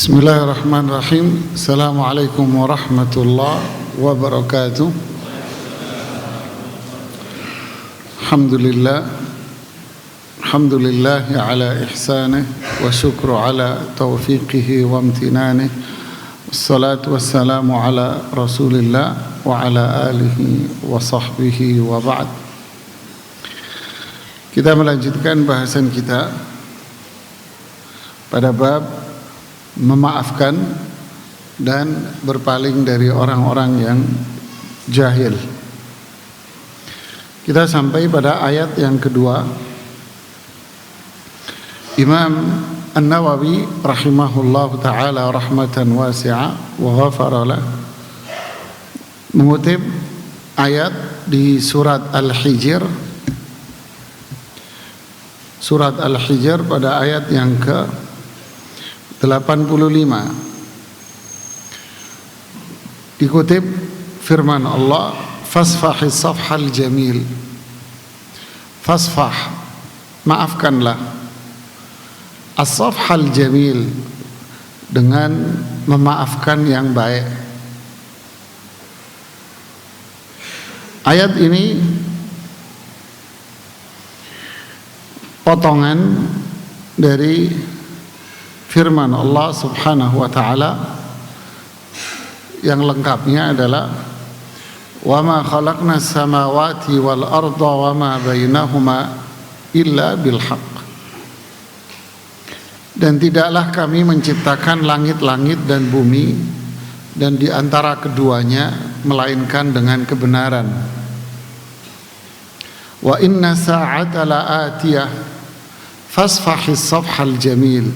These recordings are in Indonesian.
Bismillahirrahmanirrahim. Assalamualaikum warahmatullahi wabarakatuh. Alhamdulillahi ala ihsanih wa syukru ala taufiqihi wa amtinanih. Wassalatu wassalamu ala rasulillah wa ala alihi wa sahbihi wa ba'd. Kita melanjutkan bahasan kita pada bab memaafkan dan berpaling dari orang-orang yang jahil. Kita sampai pada ayat yang kedua. Imam An-Nawawi rahimahullahu ta'ala rahmatan wasi'ah wa ghafara lah mengutip ayat di surat Al-Hijr, surat Al-Hijr pada ayat yang ke 85. Dikutip firman Allah, fasfahis safhal jamil. Fasfah, maafkanlah. As-safhal jamil, dengan memaafkan yang baik. Ayat ini potongan dari firman Allah subhanahu wa ta'ala yang lengkapnya adalah wa ma khalaqna samawati wal arda wa ma bainahuma illa bil haqq, dan tidaklah kami menciptakan langit-langit dan bumi dan di antara keduanya melainkan dengan kebenaran. Wa inna sa'ata la'atiyah fasfahis safhal jamil,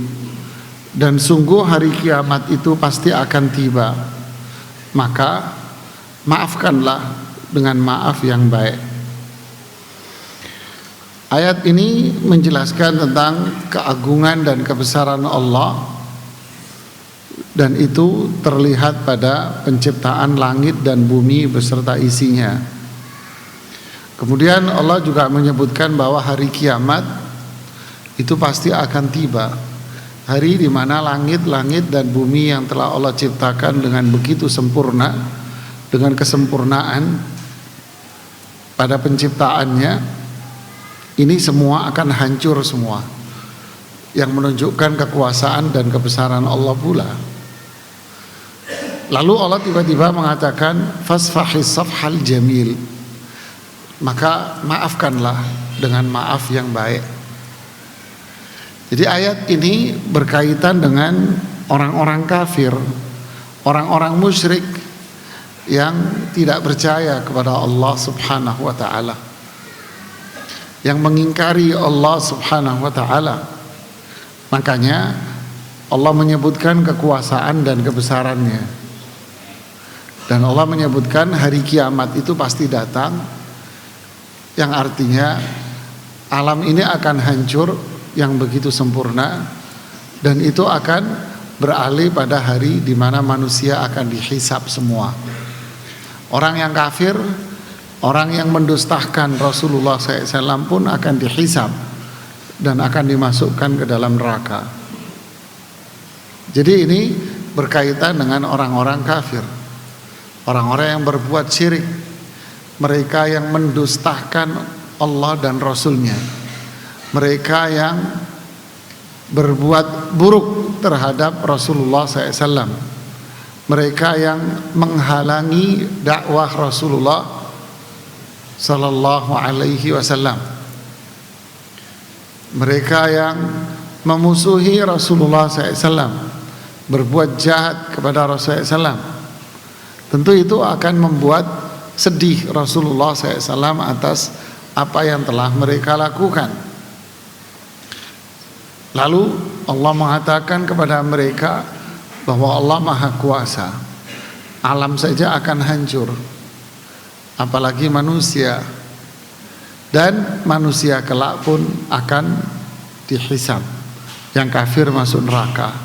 dan sungguh hari kiamat itu pasti akan tiba, maka maafkanlah dengan maaf yang baik. Ayat ini menjelaskan tentang keagungan dan kebesaran Allah, dan itu terlihat pada penciptaan langit dan bumi beserta isinya. Kemudian Allah juga menyebutkan bahwa hari kiamat itu pasti akan tiba, hari di mana langit-langit dan bumi yang telah Allah ciptakan dengan begitu sempurna, dengan kesempurnaan pada penciptaannya, ini semua akan hancur semua, yang menunjukkan kekuasaan dan kebesaran Allah pula. Lalu Allah tiba-tiba mengatakan fasfahis safhal jamil, maka maafkanlah dengan maaf yang baik. Jadi ayat ini berkaitan dengan orang-orang kafir, orang-orang musyrik yang tidak percaya kepada Allah subhanahu wa ta'ala, yang mengingkari Allah subhanahu wa ta'ala. Makanya Allah menyebutkan kekuasaan dan kebesarannya, dan Allah menyebutkan hari kiamat itu pasti datang, yang artinya alam ini akan hancur yang begitu sempurna, dan itu akan beralih pada hari di mana manusia akan dihisab semua. Orang yang kafir, orang yang mendustakan Rasulullah SAW pun akan dihisab dan akan dimasukkan ke dalam neraka. Jadi ini berkaitan dengan orang-orang kafir, orang-orang yang berbuat syirik, mereka yang mendustakan Allah dan Rasulnya, mereka yang berbuat buruk terhadap Rasulullah SAW, mereka yang menghalangi dakwah Rasulullah Sallallahu Alaihi Wasallam, mereka yang memusuhi Rasulullah SAW, berbuat jahat kepada Rasulullah SAW. Tentu itu akan membuat sedih Rasulullah SAW atas apa yang telah mereka lakukan. Lalu Allah mengatakan kepada mereka bahwa Allah Maha Kuasa, alam saja akan hancur, apalagi manusia, dan manusia kelak pun akan dihisab, yang kafir masuk neraka.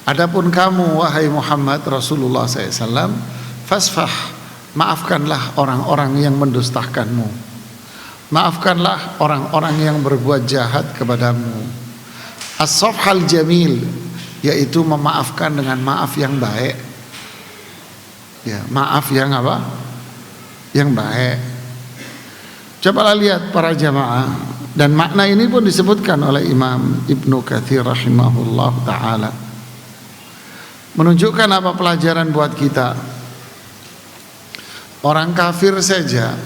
Adapun kamu wahai Muhammad Rasulullah SAW, fasfah, maafkanlah orang-orang yang mendustakanmu, maafkanlah orang-orang yang berbuat jahat kepadamu. As-safhal jamil, yaitu memaafkan dengan maaf yang baik. Ya, maaf yang apa? Yang baik. Cobalah lihat para jamaah, dan makna ini pun disebutkan oleh Imam Ibnu Katsir rahimahullah taala. Menunjukkan apa pelajaran buat kita? Orang kafir saja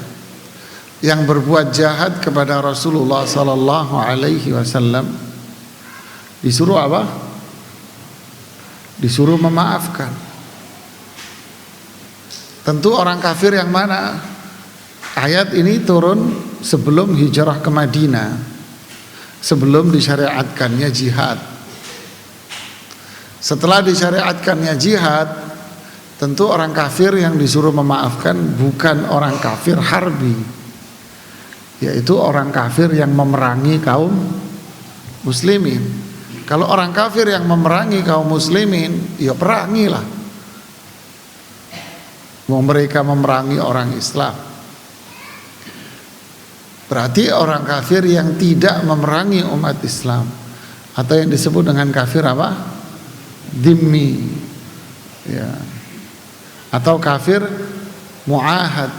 yang berbuat jahat kepada Rasulullah sallallahu alaihi wasallam disuruh apa? Disuruh memaafkan. Tentu orang kafir yang mana? Ayat ini turun sebelum hijrah ke Madinah, sebelum disyariatkannya jihad. Setelah disyariatkannya jihad, tentu orang kafir yang disuruh memaafkan bukan orang kafir harbi, yaitu orang kafir yang memerangi kaum muslimin. Kalau orang kafir yang memerangi kaum muslimin, ya perangilah. Mau mereka memerangi orang Islam. Berarti orang kafir yang tidak memerangi umat Islam, atau yang disebut dengan kafir apa? Dhimmi, ya. Atau kafir muahad,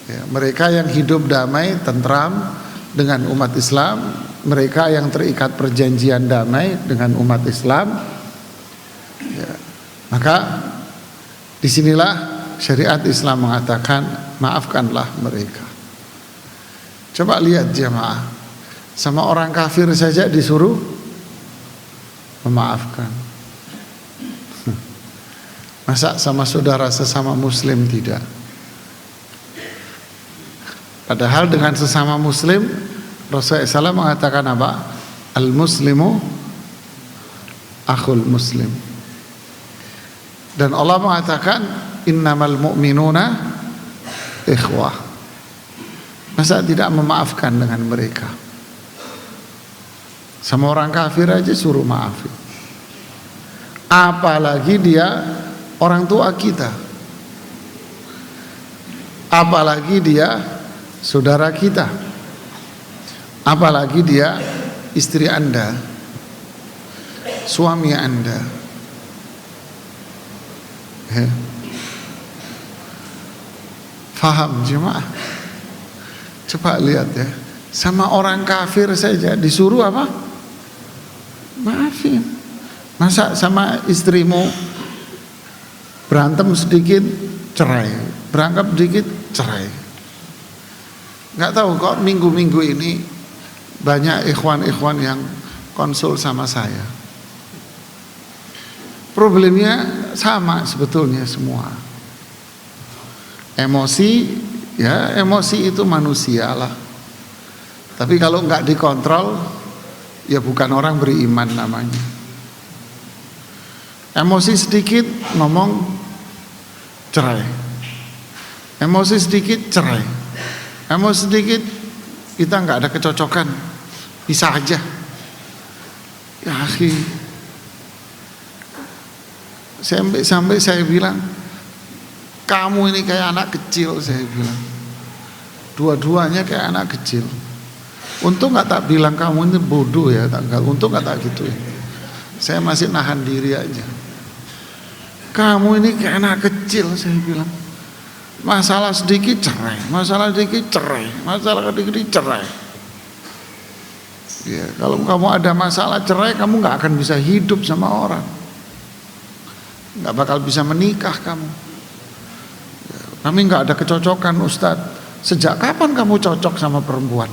ya. Mereka yang hidup damai, tentram dengan umat Islam, mereka yang terikat perjanjian damai dengan umat Islam, ya. Maka disinilah syariat Islam mengatakan maafkanlah mereka. Coba lihat jemaah, sama orang kafir saja disuruh memaafkan. Masa sama saudara sesama muslim tidak? Padahal dengan sesama muslim Rasulullah SAW mengatakan apa? Al-muslimu akhul muslim. Dan Allah mengatakan innamal mu'minuna ikhwah. Masa tidak memaafkan dengan mereka? Sama orang kafir aja suruh maafin, apalagi dia orang tua kita, apalagi dia saudara kita, apalagi dia istri Anda, suami Anda. Faham jemaah? Coba lihat ya, sama orang kafir saja disuruh apa? Maafin. Masa sama istrimu berantem sedikit cerai, berantem sedikit cerai? Nggak tahu kok minggu-minggu ini banyak ikhwan-ikhwan yang konsul sama saya. Problemnya sama sebetulnya semua. Emosi, ya emosi itu manusia lah. Tapi kalau nggak dikontrol, ya bukan orang beriman namanya. Emosi sedikit ngomong cerai, emosi sedikit cerai, emosi sedikit kita nggak ada kecocokan, bisa aja. Ya akhi, sampai saya bilang, kamu ini kayak anak kecil, saya bilang. Dua-duanya kayak anak kecil. Untung nggak tak bilang kamu ini bodoh ya, untung nggak tak gitu ya. Saya masih nahan diri aja. Kamu ini kayak anak kecil, saya bilang. Masalah sedikit cerai, masalah sedikit cerai, masalah sedikit cerai. Ya, kalau kamu ada masalah cerai, kamu nggak akan bisa hidup sama orang, nggak bakal bisa menikah kamu. Ya, kami nggak ada kecocokan Ustadz. Sejak kapan kamu cocok sama perempuan?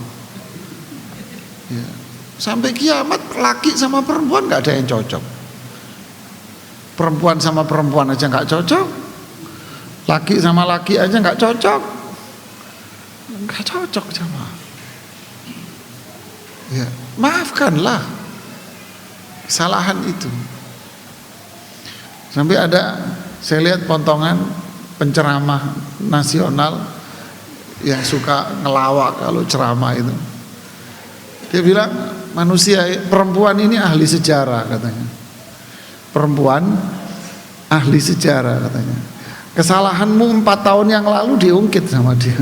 Ya, sampai kiamat laki sama perempuan nggak ada yang cocok. Perempuan sama perempuan aja nggak cocok, laki sama laki aja nggak cocok, sama. Ya, maafkanlah kesalahan itu. Sampai ada, saya lihat potongan penceramah nasional yang suka ngelawak kalau ceramah itu. Dia bilang manusia, perempuan ini ahli sejarah katanya. Perempuan ahli sejarah katanya. Kesalahanmu 4 tahun yang lalu diungkit sama dia.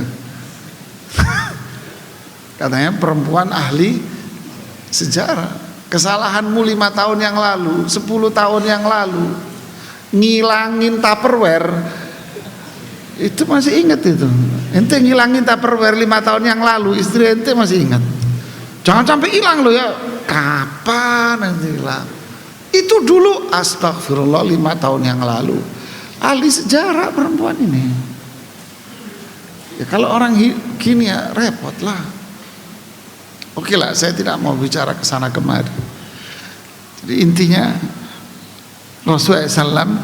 Katanya perempuan ahli sejarah. kesalahanmu 5 tahun yang lalu, 10 tahun yang lalu, ngilangin Tupperware, itu masih ingat itu. Ente ngilangin Tupperware 5 tahun yang lalu, istri ente masih ingat. Jangan sampai hilang loh ya. Kapan nanti hilang? Itu dulu, astagfirullah, 5 tahun yang lalu. Ahli sejarah perempuan ini. Ya kalau orang gini ya repot lah. Oke lah, saya tidak mau bicara kesana kemari. Jadi intinya Rasulullah SAW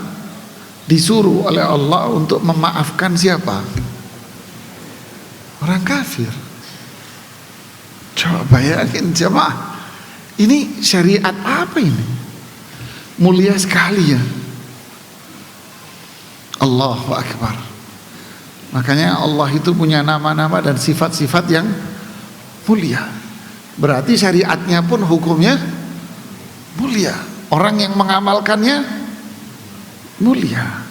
disuruh oleh Allah untuk memaafkan siapa? Orang kafir. Coba bayangin jemaah, ini syariat apa ini? Mulia sekali ya. Allahu Akbar. Makanya Allah itu punya nama-nama dan sifat-sifat yang mulia. Berarti syariatnya pun hukumnya mulia. Orang yang mengamalkannya mulia.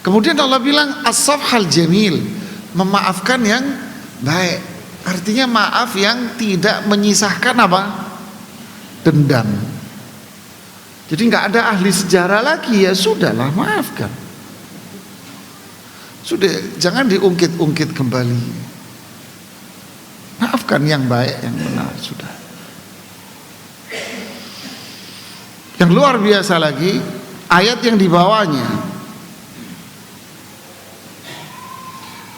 Kemudian Allah bilang as-safhal jamil, memaafkan yang baik. Artinya maaf yang tidak menyisahkan apa? Dendam. Jadi nggak ada ahli sejarah lagi, ya sudahlah, maafkan. Sudah, jangan diungkit-ungkit kembali. Maafkan yang baik, yang benar, sudah. Yang luar biasa lagi, ayat yang dibawanya.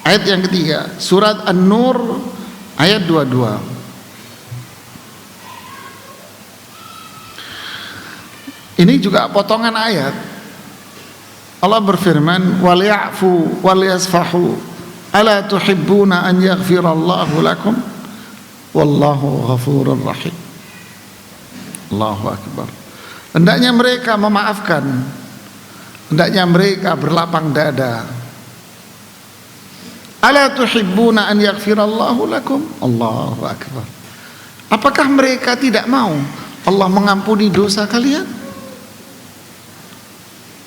Ayat yang ketiga, surat An-Nur ayat 22. Ini juga potongan ayat. Allah berfirman, "Wal ya'fu wal yasfahu, ala tuhibbuna an yaghfirallahu lakum, wallahu ghafurur rahim." Allahu Akbar. Hendaknya mereka memaafkan, hendaknya mereka berlapang dada. Ala tuhibbuna an yaghfirallahu lakum, Allahu Akbar. Apakah mereka tidak mau Allah mengampuni dosa kalian?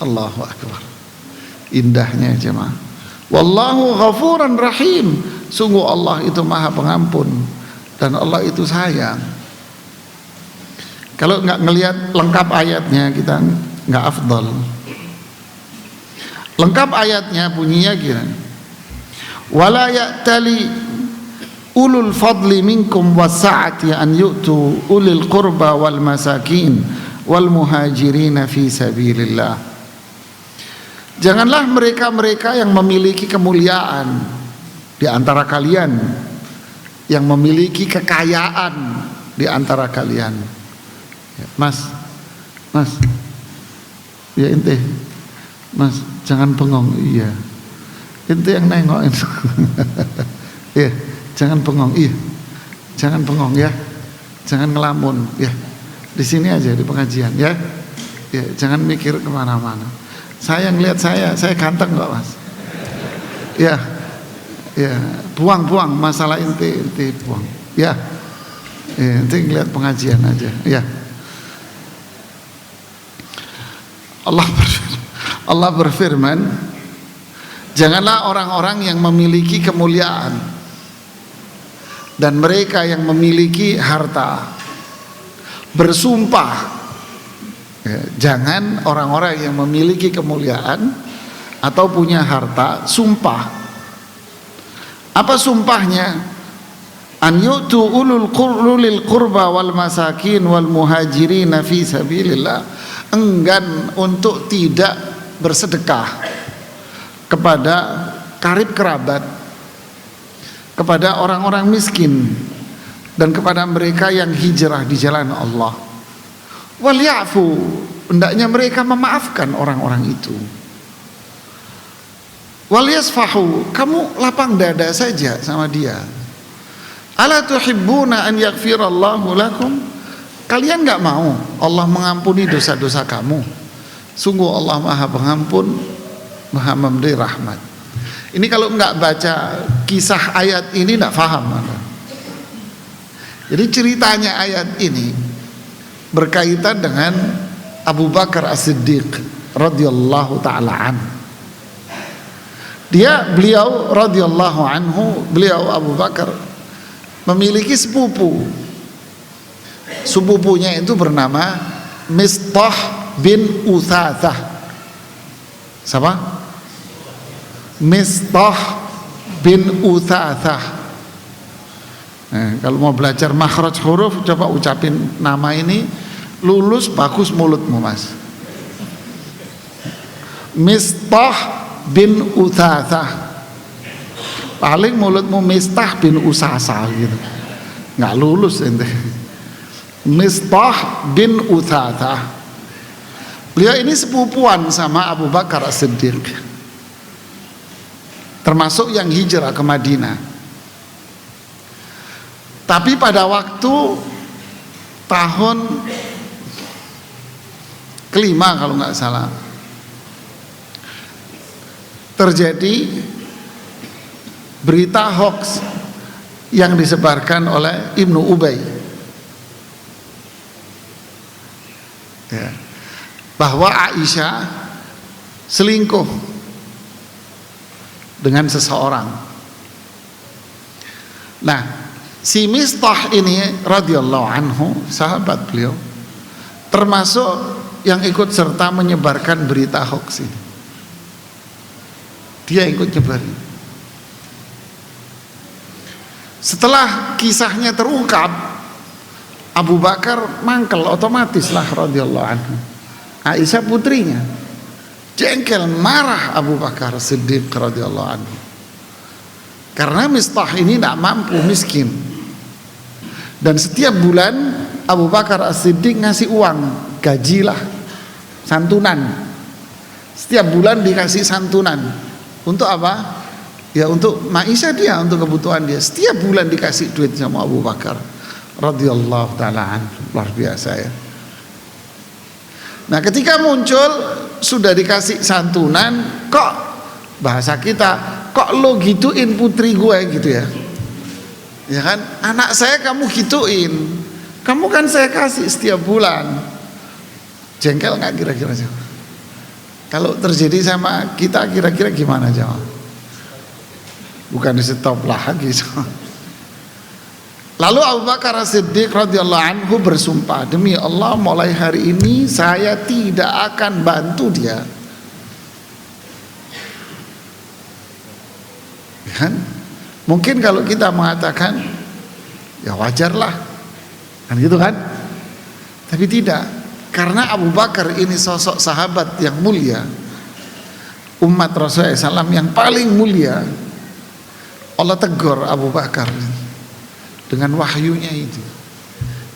Allahu Akbar. Indahnya jemaah. Wallahu ghafuran rahim. Sungguh Allah itu maha pengampun dan Allah itu sayang. Kalau nggak ngelihat lengkap ayatnya, kita nggak afdal. Lengkap ayatnya bunyinya gini. Wala ya'tali ulul fadli minkum wasa'ati an yu'tu ulil qurba wal masakin wal muhajirin fi sabilillah. Janganlah mereka-mereka yang memiliki kemuliaan di antara kalian, yang memiliki kekayaan di antara kalian. Mas, ya ente, mas jangan bengong, iya, ente yang nengok itu, ya jangan bengong, iya, jangan bengong ya, jangan ngelamun, ya, di sini aja di pengajian, ya, jangan mikir kemana-mana. Saya ngelihat saya ganteng kok mas, ya, buang masalah ente buang, ya, ente ngelihat pengajian aja, ya. Allah berfirman, janganlah orang-orang yang memiliki kemuliaan dan mereka yang memiliki harta bersumpah. Ya, jangan orang-orang yang memiliki kemuliaan atau punya harta sumpah. Apa sumpahnya? An yu'tu ulul qurba wal masakin wal muhajirin fi sabilillah. Enggan untuk tidak bersedekah kepada karib kerabat, kepada orang-orang miskin, dan kepada mereka yang hijrah di jalan Allah. Wal ya'fu, hendaknya mereka memaafkan orang-orang itu. Wal yasfahu, kamu lapang dada saja sama dia. Ala tuhibbuna an yaghfirallahu lakum, kalian enggak mau Allah mengampuni dosa-dosa kamu? Sungguh Allah maha pengampun, maha memberi rahmat. Ini kalau enggak baca kisah ayat ini enggak paham Anda. Jadi ceritanya ayat ini berkaitan dengan Abu Bakar As-Siddiq radhiyallahu taala anhu. Beliau radhiyallahu anhu, beliau Abu Bakar memiliki sepupu sepupunya itu bernama Mistah bin Utsatsah. Siapa? Mistah bin Utsatsah. Nah, kalau mau belajar makhraj huruf, coba ucapin nama ini, lulus bagus mulutmu, Mas. Mistah bin Utsatsah. Paling mulutmu Mistah bin Usasa gitu, nggak lulus ente. Mistah bin Utsatsah. Beliau ini sepupuan sama Abu Bakar As-Siddiq, termasuk yang hijrah ke Madinah. Tapi pada waktu tahun kelima kalau nggak salah, terjadi berita hoax yang disebarkan oleh Ibnu Ubay, ya, bahwa Aisyah selingkuh dengan seseorang. Nah, si Mistah ini radhiyallahu anhu, sahabat beliau, termasuk yang ikut serta menyebarkan berita hoax ini. Dia ikut nyebarin. Setelah kisahnya terungkap, Abu Bakar mangkel otomatis lah radhiyallahu anhu. Aisyah putrinya jengkel, marah Abu Bakar Siddiq radhiyallahu anhu, karena Mistah ini tidak mampu, miskin, dan setiap bulan Abu Bakar As-Siddiq ngasih uang gaji lah, santunan. Setiap bulan dikasih santunan. Untuk apa? Ya untuk maisha dia, untuk kebutuhan dia. Setiap bulan dikasih duit sama Abu Bakar radhiyallahu taala anhu. Luar biasa ya. Nah, ketika muncul sudah dikasih santunan, kok bahasa kita, kok lo gituin putri gue gitu ya. Ya kan, anak saya kamu gituin, kamu kan saya kasih setiap bulan. Jengkel nggak kira-kira jawab? Kalau terjadi sama kita kira-kira gimana jawab? Bukan di stop lagi. Lalu Abu Bakar As-Siddiq radhiyallahu anhu bersumpah, demi Allah mulai hari ini saya tidak akan bantu dia. Kan? Mungkin kalau kita mengatakan ya wajarlah, kan gitu kan? Tapi tidak, karena Abu Bakar ini sosok sahabat yang mulia, umat Rasulullah SAW yang paling mulia. Allah tegur Abu Bakar dengan wahyunya itu.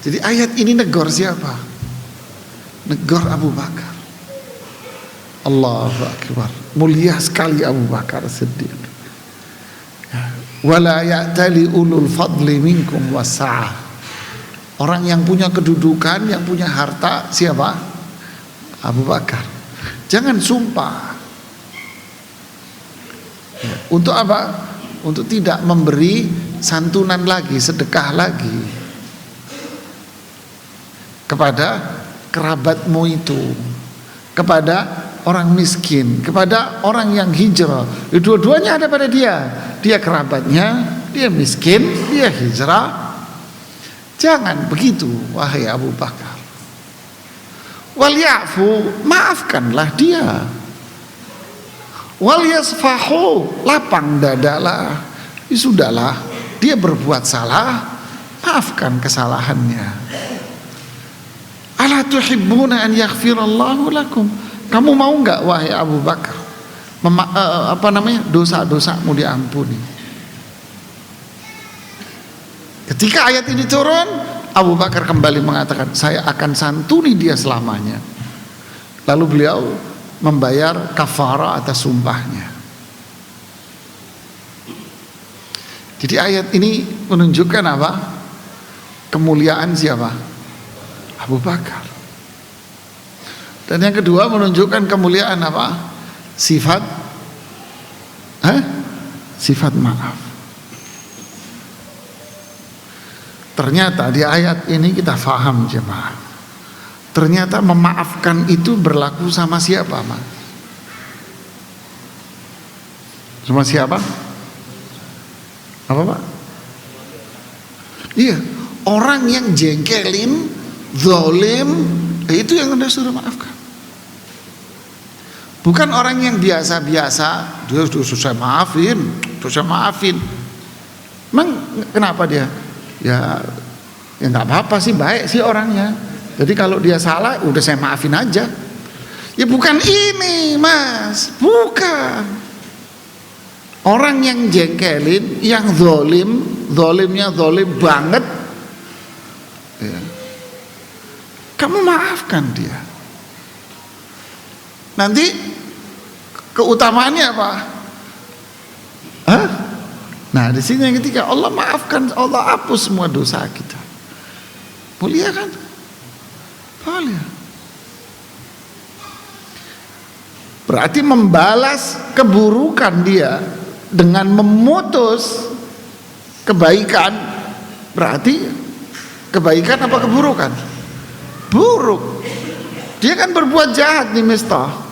Jadi ayat ini negor siapa? Negor Abu Bakar. Allahu Akbar. Mulia sekali Abu Bakar Siddiq. Wala ya'tali ulul fadli minkum wasa'ah. Orang yang punya kedudukan, yang punya harta siapa? Abu Bakar. Jangan sumpah. Untuk apa? Untuk tidak memberi santunan lagi, sedekah lagi kepada kerabatmu itu, kepada orang miskin, kepada orang yang hijrah. Dua-duanya ada pada dia. Dia kerabatnya, dia miskin, dia hijrah. Jangan begitu, wahai Abu Bakar. Wal ya'fu, maafkanlah dia. Wal yasfahu, lapang dadalah. Ya sudahlah, dia berbuat salah, maafkan kesalahannya. Ala tuhibbuna an yaghfirallahu lakum. Kamu mau enggak wahai Abu Bakar, dosa-dosamu diampuni? Ketika ayat ini turun, Abu Bakar kembali mengatakan, saya akan santuni dia selamanya. Lalu beliau membayar kafarah atas sumpahnya. Jadi ayat ini menunjukkan apa? Kemuliaan siapa? Abu Bakar. Dan yang kedua menunjukkan kemuliaan apa? Sifat sifat maaf. Ternyata di ayat ini kita faham jemaah, ternyata memaafkan itu berlaku sama siapa, Mas? Sama siapa? Apa, Pak? Iya, orang yang jengkelin zalim, itu yang Anda suruh maafkan. Bukan orang yang biasa-biasa, dia susah maafin. Emang kenapa dia? Ya nggak apa-apa sih, baik sih orangnya. Jadi kalau dia salah, udah saya maafin aja. Ya bukan ini, Mas, bukan. Orang yang jengkelin, yang zolimnya zolim banget, ya, kamu maafkan dia. Nanti keutamaannya apa? Hah? Nah, di sini yang ketiga, Allah maafkan, Allah hapus semua dosa kita. Mulia kan? Mulia. Berarti membalas keburukan dia dengan memutus kebaikan. Berarti kebaikan apa keburukan? Buruk. Dia kan berbuat jahat nih Miftah.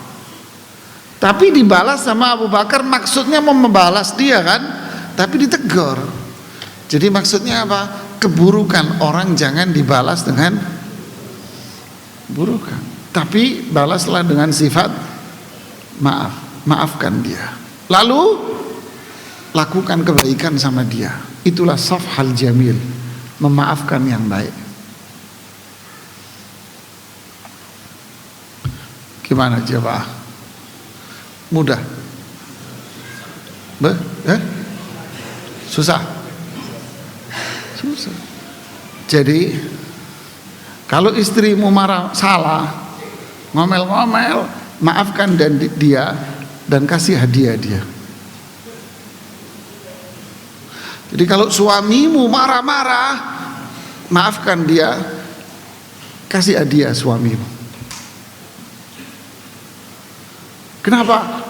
Tapi dibalas sama Abu Bakar, maksudnya mau membalas dia kan, tapi ditegur. Jadi maksudnya apa? Keburukan orang jangan dibalas dengan burukan, tapi balaslah dengan sifat maafkan dia. Lalu lakukan kebaikan sama dia. Itulah safhal jamil, memaafkan yang baik. Gimana jemaah? Mudah? Susah? Susah. Jadi kalau istrimu marah, salah, ngomel-ngomel, maafkan dan dia dan kasih hadiah dia. Jadi kalau suamimu marah-marah, maafkan dia, kasih hadiah suamimu. Kenapa?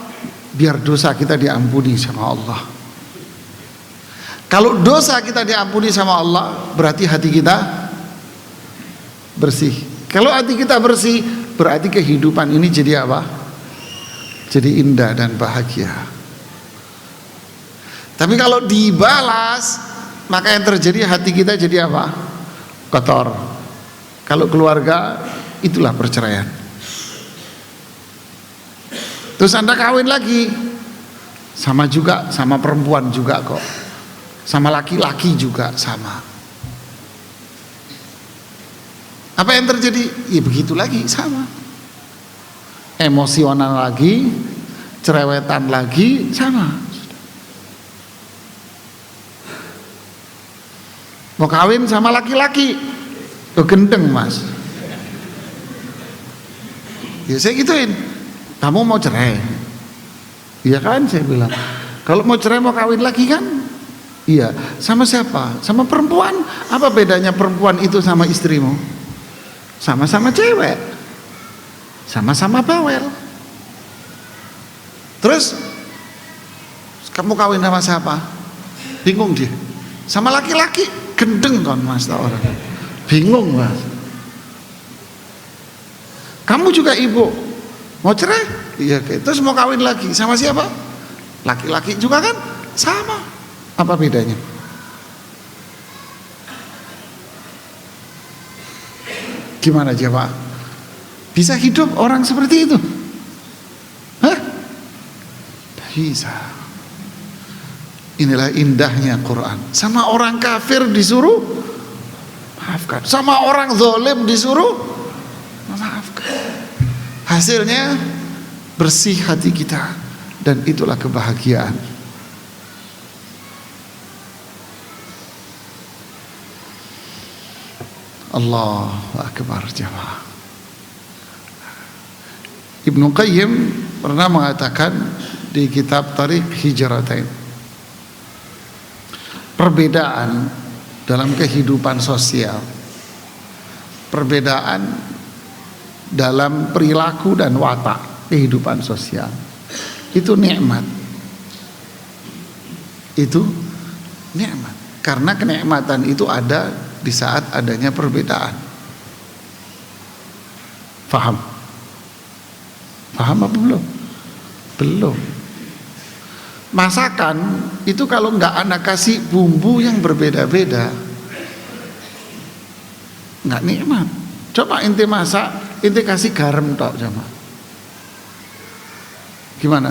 Biar dosa kita diampuni sama Allah. Kalau dosa kita diampuni sama Allah, berarti hati kita bersih. Kalau hati kita bersih, berarti kehidupan ini jadi apa? Jadi indah dan bahagia. Tapi kalau dibalas, maka yang terjadi hati kita jadi apa? Kotor. Kalau keluarga, itulah perceraian. Terus Anda kawin lagi, sama juga, sama perempuan juga kok, sama laki-laki juga sama. Apa yang terjadi? Ya begitu lagi, sama. Emosional lagi, cerewetan lagi, sama. Mau kawin sama laki-laki, gendeng Mas. Ya saya gituin. Kamu mau cerai? Iya kan, saya bilang. Kalau mau cerai mau kawin lagi kan? Iya. Sama siapa? Sama perempuan. Apa bedanya perempuan itu sama istrimu? Sama-sama cewek, sama-sama bawel. Terus kamu kawin sama siapa? Bingung dia. Sama laki-laki, gendeng kan Mas, tak orang. Bingung Mas. Kamu juga ibu, mau cerai? Iya, terus mau kawin lagi sama siapa? Laki-laki juga kan? Sama. Apa bedanya? Gimana jawab? Bisa hidup orang seperti itu? Hah? Bisa. Inilah indahnya Quran. Sama orang kafir disuruh maafkan, sama orang zalim disuruh memaafkan. Hasilnya bersih hati kita, dan itulah kebahagiaan. Allahu Akbar jemaah. Ibnu Qayyim pernah mengatakan di kitab Tariq Hijratain, perbedaan dalam kehidupan sosial, perbedaan dalam perilaku dan watak kehidupan sosial, itu nikmat. Itu nikmat. Karena kenikmatan itu ada di saat adanya perbedaan. Paham? Paham apa belum? Belum. Masakan itu kalau nggak anak kasih bumbu yang berbeda-beda, nggak nikmat. Coba ente masak, ente kasih garam tok coba. Gimana?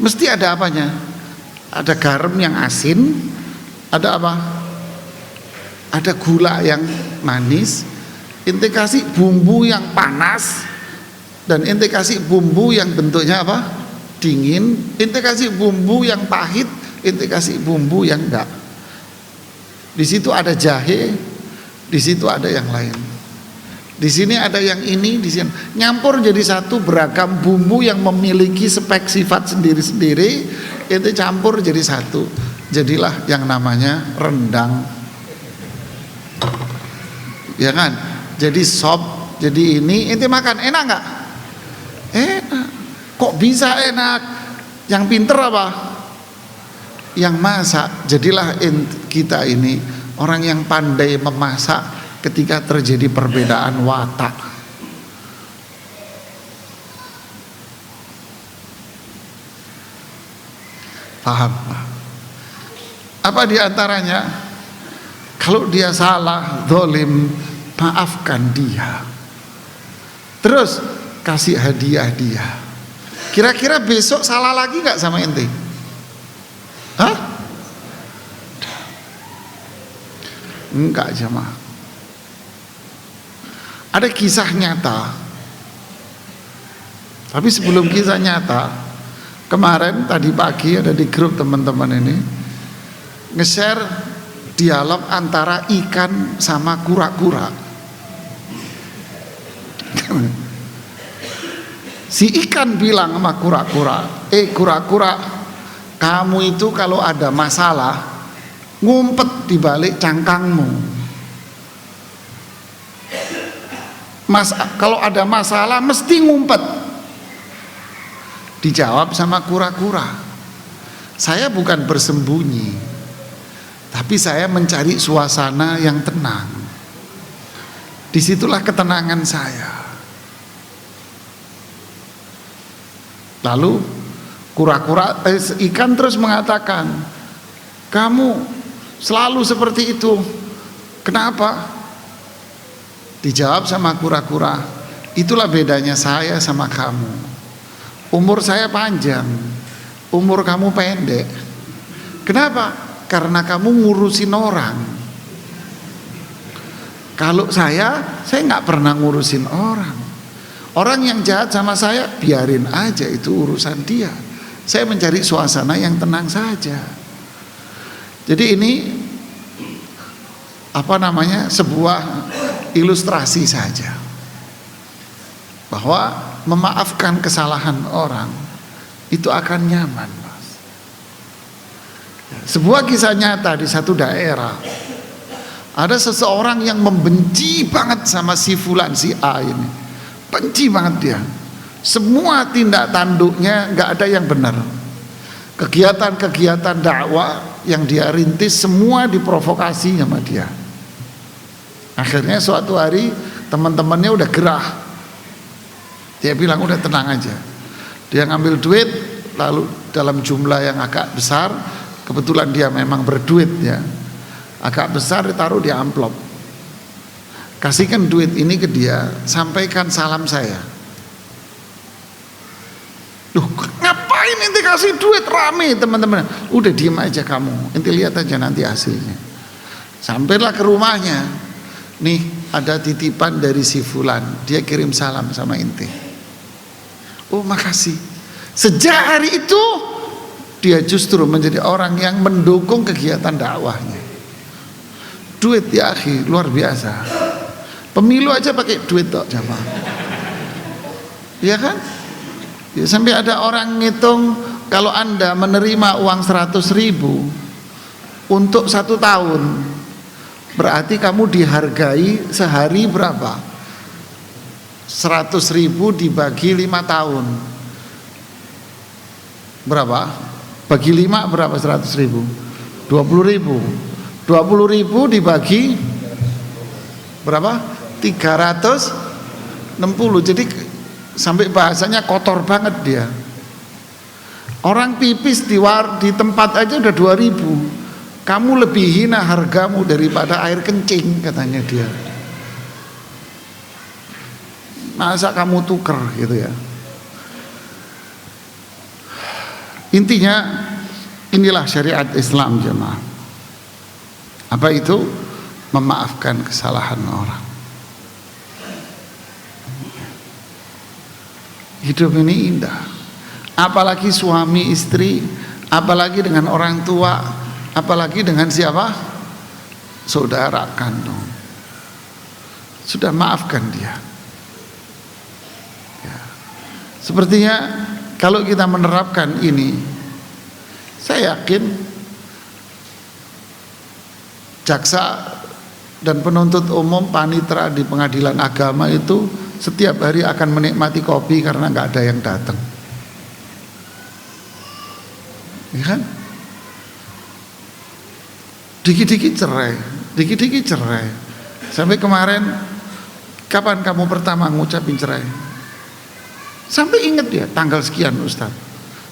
Mesti ada apanya? Ada garam yang asin, ada apa? Ada gula yang manis, ente kasih bumbu yang panas, dan ente kasih bumbu yang bentuknya apa? Dingin, ente kasih bumbu yang pahit, ente kasih bumbu yang enggak. Di situ ada jahe, di situ ada yang lain. Di sini ada yang ini, di sini nyampur jadi satu, beragam bumbu yang memiliki spek sifat sendiri-sendiri, itu campur jadi satu. Jadilah yang namanya rendang. Ya kan? Jadi sop, jadi ini, ente makan enak nggak? Enak. Kok bisa enak? Yang pinter apa? Yang masak. Jadilah kita ini orang yang pandai memasak ketika terjadi perbedaan watak. Paham? Apa diantaranya? Kalau dia salah, zalim, maafkan dia. Terus kasih hadiah dia. Kira-kira besok salah lagi nggak sama ente? Hah? Enggak, jemaah. Ada kisah nyata. Tapi sebelum kisah nyata, kemarin tadi pagi ada di grup teman-teman ini nge-share dialog antara ikan sama kura-kura. Si ikan bilang sama kura-kura, kura-kura, kamu itu kalau ada masalah ngumpet di balik cangkangmu. Kalau ada masalah mesti ngumpet. Dijawab sama kura-kura, saya bukan bersembunyi, tapi saya mencari suasana yang tenang. Disitulah ketenangan saya. Lalu ikan terus mengatakan, kamu selalu seperti itu, kenapa? Dijawab sama kura-kura, itulah bedanya saya sama kamu. Umur saya panjang, umur kamu pendek. Kenapa? Karena kamu ngurusin orang. Kalau saya nggak pernah ngurusin orang. Orang yang jahat sama saya, biarin aja, itu urusan dia. Saya mencari suasana yang tenang saja. Jadi ini sebuah ilustrasi saja bahwa memaafkan kesalahan orang itu akan nyaman, Mas. Sebuah kisah nyata di satu daerah, ada seseorang yang membenci banget sama si fulan, si A ini, benci banget dia. Semua tindak tanduknya nggak ada yang benar. Kegiatan-kegiatan dakwah yang dia rintis semua diprovokasi sama dia. Akhirnya suatu hari teman-temannya udah gerah. Dia bilang udah tenang aja. Dia ngambil duit, lalu dalam jumlah yang agak besar, kebetulan dia memang berduit ya, agak besar, ditaruh di amplop. Kasihkan duit ini ke dia, sampaikan salam saya. Duh, ngapain ente kasih duit, rame teman-teman. Udah diem aja kamu, ente lihat aja nanti hasilnya. Sampailah ke rumahnya. Nih ada titipan dari si fulan, dia kirim salam sama ente. Oh makasih. Sejak hari itu dia justru menjadi orang yang mendukung kegiatan dakwahnya. Duit ya akhi, luar biasa. Pemilu aja pakai duit tok jamaah. Iya kan? Ya, sampai ada orang ngitung kalau Anda menerima uang 100.000 untuk 1 tahun, berarti kamu dihargai sehari berapa? 100.000 dibagi 5 tahun berapa? Bagi 5 berapa 100.000? 20.000. 20.000 dibagi berapa? 360. Jadi sampai bahasanya kotor banget dia. Orang pipis di tempat aja udah 2.000. Kamu lebih hina hargamu daripada air kencing, katanya dia. Masa kamu tuker gitu ya. Intinya inilah syariat Islam jemaah. Apa itu? Memaafkan kesalahan orang. Hidup ini indah. Apalagi suami istri, apalagi dengan orang tua, apalagi dengan siapa? Saudara kandung. Sudah maafkan dia. Ya. Sepertinya kalau kita menerapkan ini, saya yakin jaksa dan penuntut umum, panitera di pengadilan agama itu setiap hari akan menikmati kopi karena nggak ada yang datang, ya kan? Dikit-dikit cerai, dikit-dikit cerai. Sampai kemarin, kapan kamu pertama ngucapin cerai? Sampai inget dia tanggal sekian Ustaz.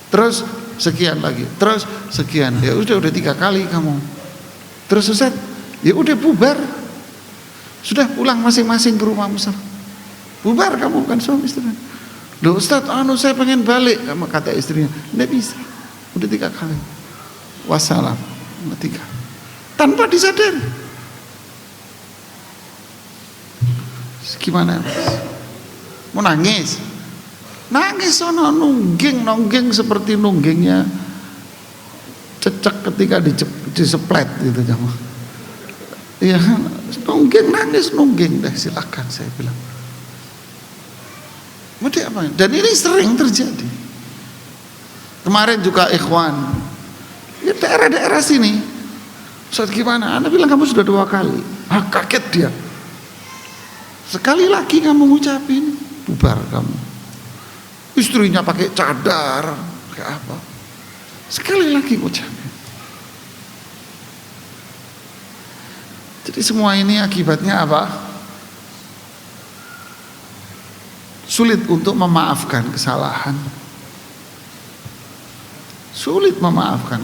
Terus sekian lagi, terus sekian. Ya udah 3 kali kamu. Terus Ustaz, ya udah bubar. Sudah pulang masing-masing ke rumah Ustaz. Bubar kamu, bukan suami istri. Loh Ustaz, saya pengen balik, kata istrinya. Nggak bisa. Udah 3 kali. Wassalam. 3. Tanpa disadari. Gimana Mas? Mau nangis? Nangis sono, nungging seperti nunggingnya cecek ketika diseplet gitu jamaah. Iya, nungging deh, silakan saya bilang. Mau apa? Dan ini sering terjadi. Kemarin juga ikhwan, ya daerah-daerah sini. Ustaz gimana? Anda bilang kamu sudah 2 kali. Kaget dia. Sekali lagi kamu ngucapin, bubar kamu. Istrinya pakai cadar, kayak apa? Sekali lagi ngucapin. Jadi semua ini akibatnya apa? Sulit untuk memaafkan kesalahan. Sulit memaafkan.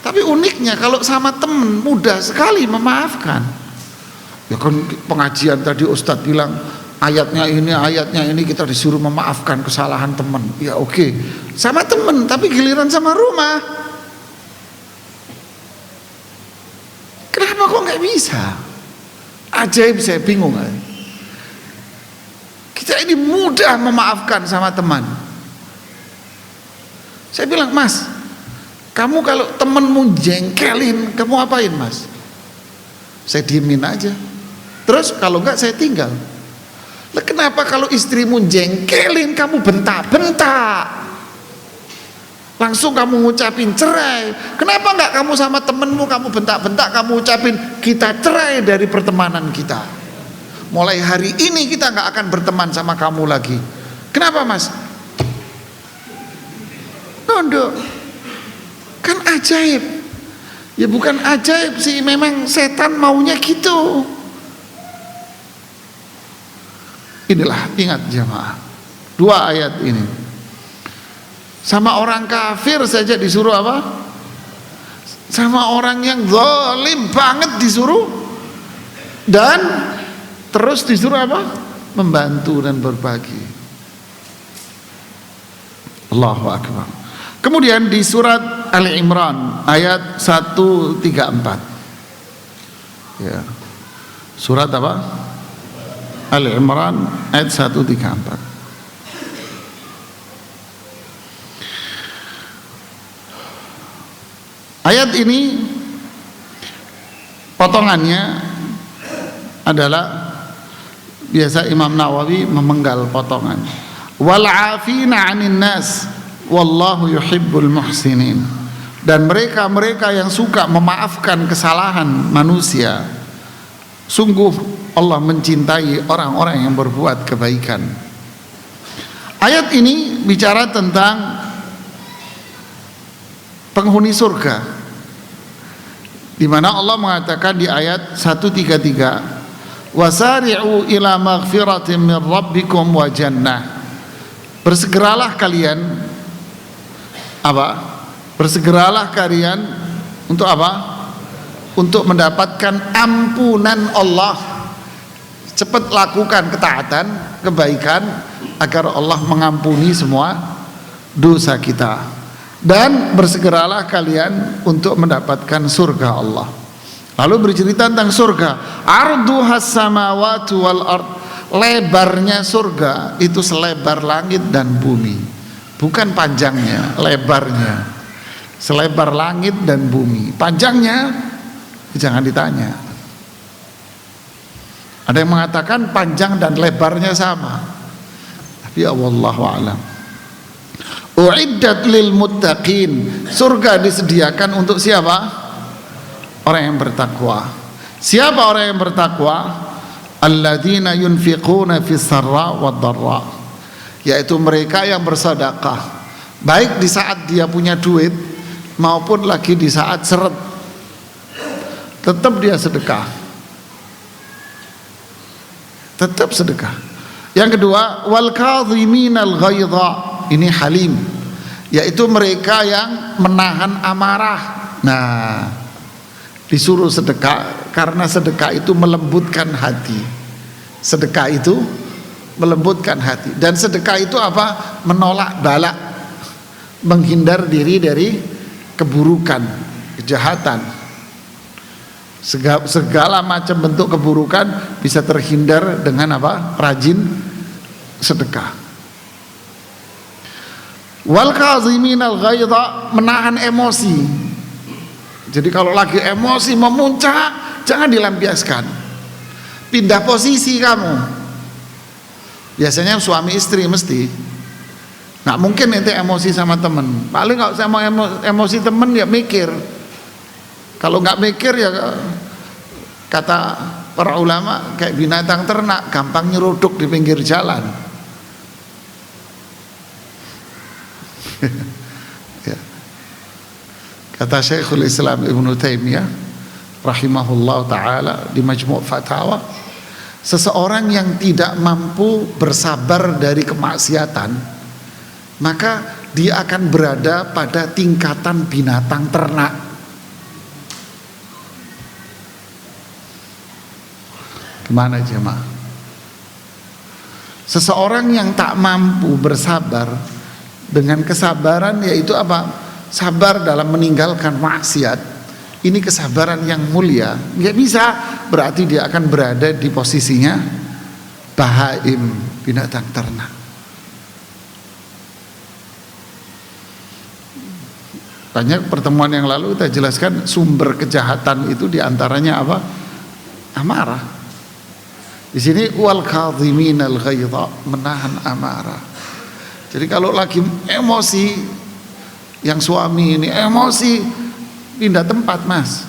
Tapi uniknya kalau sama teman mudah sekali memaafkan. Ya kan pengajian tadi Ustadz bilang ayatnya ini kita disuruh memaafkan kesalahan teman. Ya oke. Sama teman, tapi giliran sama rumah. Kenapa kok nggak bisa? Ajaib, saya bingung. Kita ini mudah memaafkan sama teman. Saya bilang, Mas, kamu kalau temenmu jengkelin, kamu apain Mas? Saya diemin aja. Terus kalau enggak saya tinggal. Lah kenapa kalau istrimu jengkelin kamu bentak-bentak? Langsung kamu ngucapin cerai. Kenapa enggak kamu sama temenmu kamu bentak-bentak, kamu ucapin kita cerai dari pertemanan kita. Mulai hari ini kita enggak akan berteman sama kamu lagi. Kenapa Mas? Nunduk. Kan ajaib. Ya bukan ajaib sih, memang setan maunya gitu. Inilah, ingat jamaah, 2 ayat ini. Sama orang kafir saja disuruh apa? Sama orang yang zalim banget disuruh. Dan terus disuruh apa? Membantu dan berbagi. Allahu Akbar. Kemudian di surat Ali Imran ayat 134. Ya. Surat apa? Ali Imran ayat 134. Ayat ini potongannya adalah biasa Imam Nawawi memenggal potongan. Wal 'afina 'anil nas wallahu yuhibbul muhsinin. Dan mereka yang suka memaafkan kesalahan manusia, sungguh Allah mencintai orang-orang yang berbuat kebaikan. Ayat ini bicara tentang penghuni surga, di mana Allah mengatakan di ayat 133, wasari'u ila maghfiratin min rabbikum wa jannah. Bersegeralah kalian apa? Bersegeralah kalian untuk apa? Untuk mendapatkan ampunan Allah cepat lakukan ketaatan, kebaikan agar Allah mengampuni semua dosa kita. Dan bersegeralah kalian untuk mendapatkan surga Allah. Lalu bercerita tentang surga. Arduhas samawati wal ard. Lebarnya surga itu selebar langit dan bumi. Bukan panjangnya, lebarnya. Selebar langit dan bumi. Panjangnya jangan ditanya. Ada yang mengatakan panjang dan lebarnya sama, tapi ya wallahu a'lam. Uiddat lil muttaqin. Surga disediakan untuk siapa? Orang yang bertakwa. Siapa orang yang bertakwa? Alladzina yunfiquna fis sarra wad dharra, yaitu mereka yang bersedekah baik di saat dia punya duit maupun lagi di saat seret, tetap dia sedekah. Tetap sedekah. Yang kedua, wal kadhiminal ghaidha. Ini halim, yaitu mereka yang menahan amarah. Nah, disuruh sedekah karena sedekah itu melembutkan hati. Sedekah itu melembutkan hati. Dan sedekah itu apa? Menolak bala, menghindar diri dari keburukan, kejahatan. Segala macam bentuk keburukan bisa terhindar dengan apa? Rajin sedekah. Wal kaziminal ghaidha, menahan emosi. Jadi kalau lagi emosi memuncak, jangan dilampiaskan. Pindah posisi kamu. Biasanya suami istri mesti. Nggak mungkin ente emosi sama temen. Paling kalau saya mau emosi temen ya mikir. Kalau nggak mikir ya kata para ulama kayak binatang ternak, gampang nyeruduk di pinggir jalan. Ya. Kata Syekhul Islam Ibnu Taimiyah rahimahullah taala di Majmu' Fatawa, seseorang yang tidak mampu bersabar dari kemaksiatan, maka dia akan berada pada tingkatan binatang ternak. Gimana jemaah? Seseorang yang tak mampu bersabar dengan kesabaran, yaitu apa? Sabar dalam meninggalkan maksiat. Ini kesabaran yang mulia. Nggak bisa, berarti dia akan berada di posisinya bahaim, binatang ternak. Banyak pertemuan yang lalu kita jelaskan sumber kejahatan itu diantaranya apa? Amarah. Di sini wal kadhiminal ghaidha, menahan amarah. Jadi kalau lagi emosi, yang suami ini emosi, pindah tempat mas,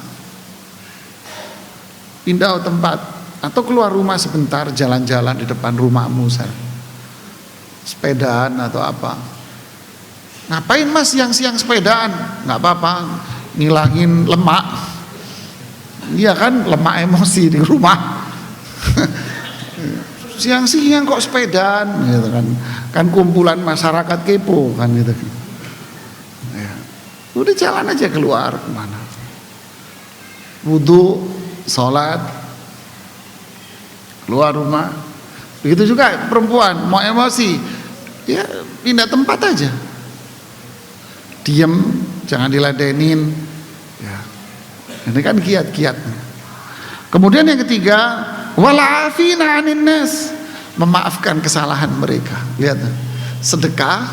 pindah tempat, atau keluar rumah sebentar, jalan-jalan di depan rumahmu, sepedaan atau apa. Ngapain mas siang-siang sepedaan? Nggak apa-apa, ngilangin lemak. Iya kan, lemak emosi di rumah. Siang-siang kok sepedaan gitu kan kumpulan masyarakat kepo kan gitu ya. Udah jalan aja keluar kemana, wudu, sholat, keluar rumah. Begitu juga perempuan mau emosi ya pindah tempat aja, diem, jangan diladenin ya. Ini kan kiat-kiatnya. Kemudian yang ketiga, wal'afina 'anil nas, memaafkan kesalahan mereka. Lihat, sedekah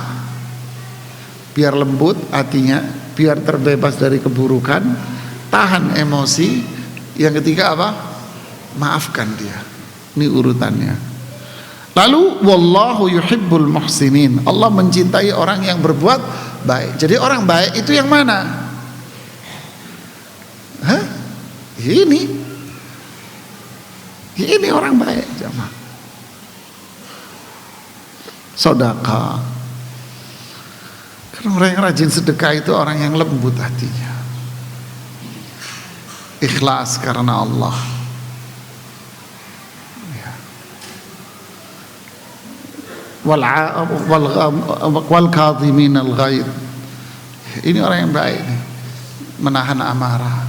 biar lembut hatinya, biar terbebas dari keburukan, tahan emosi. Yang ketiga apa? Maafkan dia. Ini urutannya. Lalu wallahu yuhibbul muhsinin, Allah mencintai orang yang berbuat baik. Jadi orang baik itu yang mana? Hah? Ini orang baik jamaah. Sedekah. Karena orang yang rajin sedekah itu orang yang lembut hatinya, ikhlas karena Allah ya. Wal kadhiminal ghaidh, ini orang yang baik nih. Menahan amarah,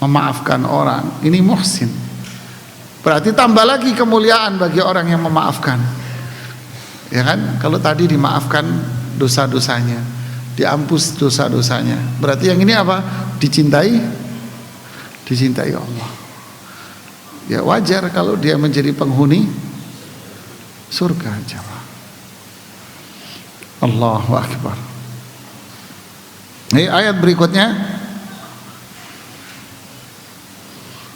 memaafkan orang, ini muhsin. Berarti tambah lagi kemuliaan bagi orang yang memaafkan. Ya kan? Kalau tadi dimaafkan dosa-dosanya, dihapus dosa-dosanya. Berarti yang ini apa? Dicintai Allah. Ya wajar kalau dia menjadi penghuni surga jemaah. Allahu Akbar. Ini ayat berikutnya.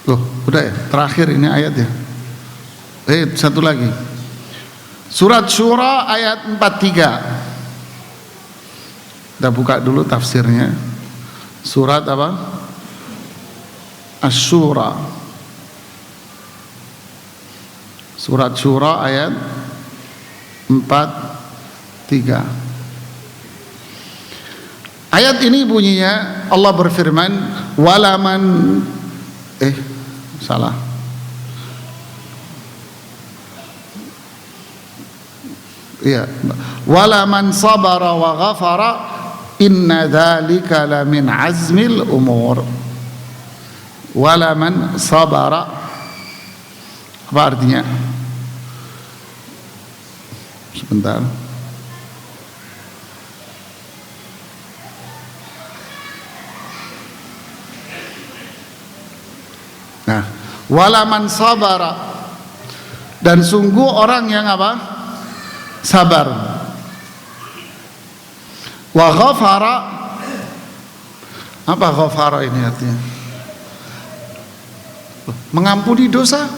Loh, udah ya? Terakhir ini ayat ya. Satu lagi. Surat Syura ayat 43. Kita buka dulu tafsirnya. Surat apa? Asy-Syura. Surat Syura ayat 43. Ayat ini bunyinya Allah berfirman, walaman salah. Iya, walaman sabara wa ghafara inna dzalika lamin azmil umur. Walaman sabara, apa artinya? Sebentar. Nah, walaman sabara, dan sungguh orang yang apa? Sabar. Wa ghafara, apa ghafara ini artinya? Mengampuni dosa,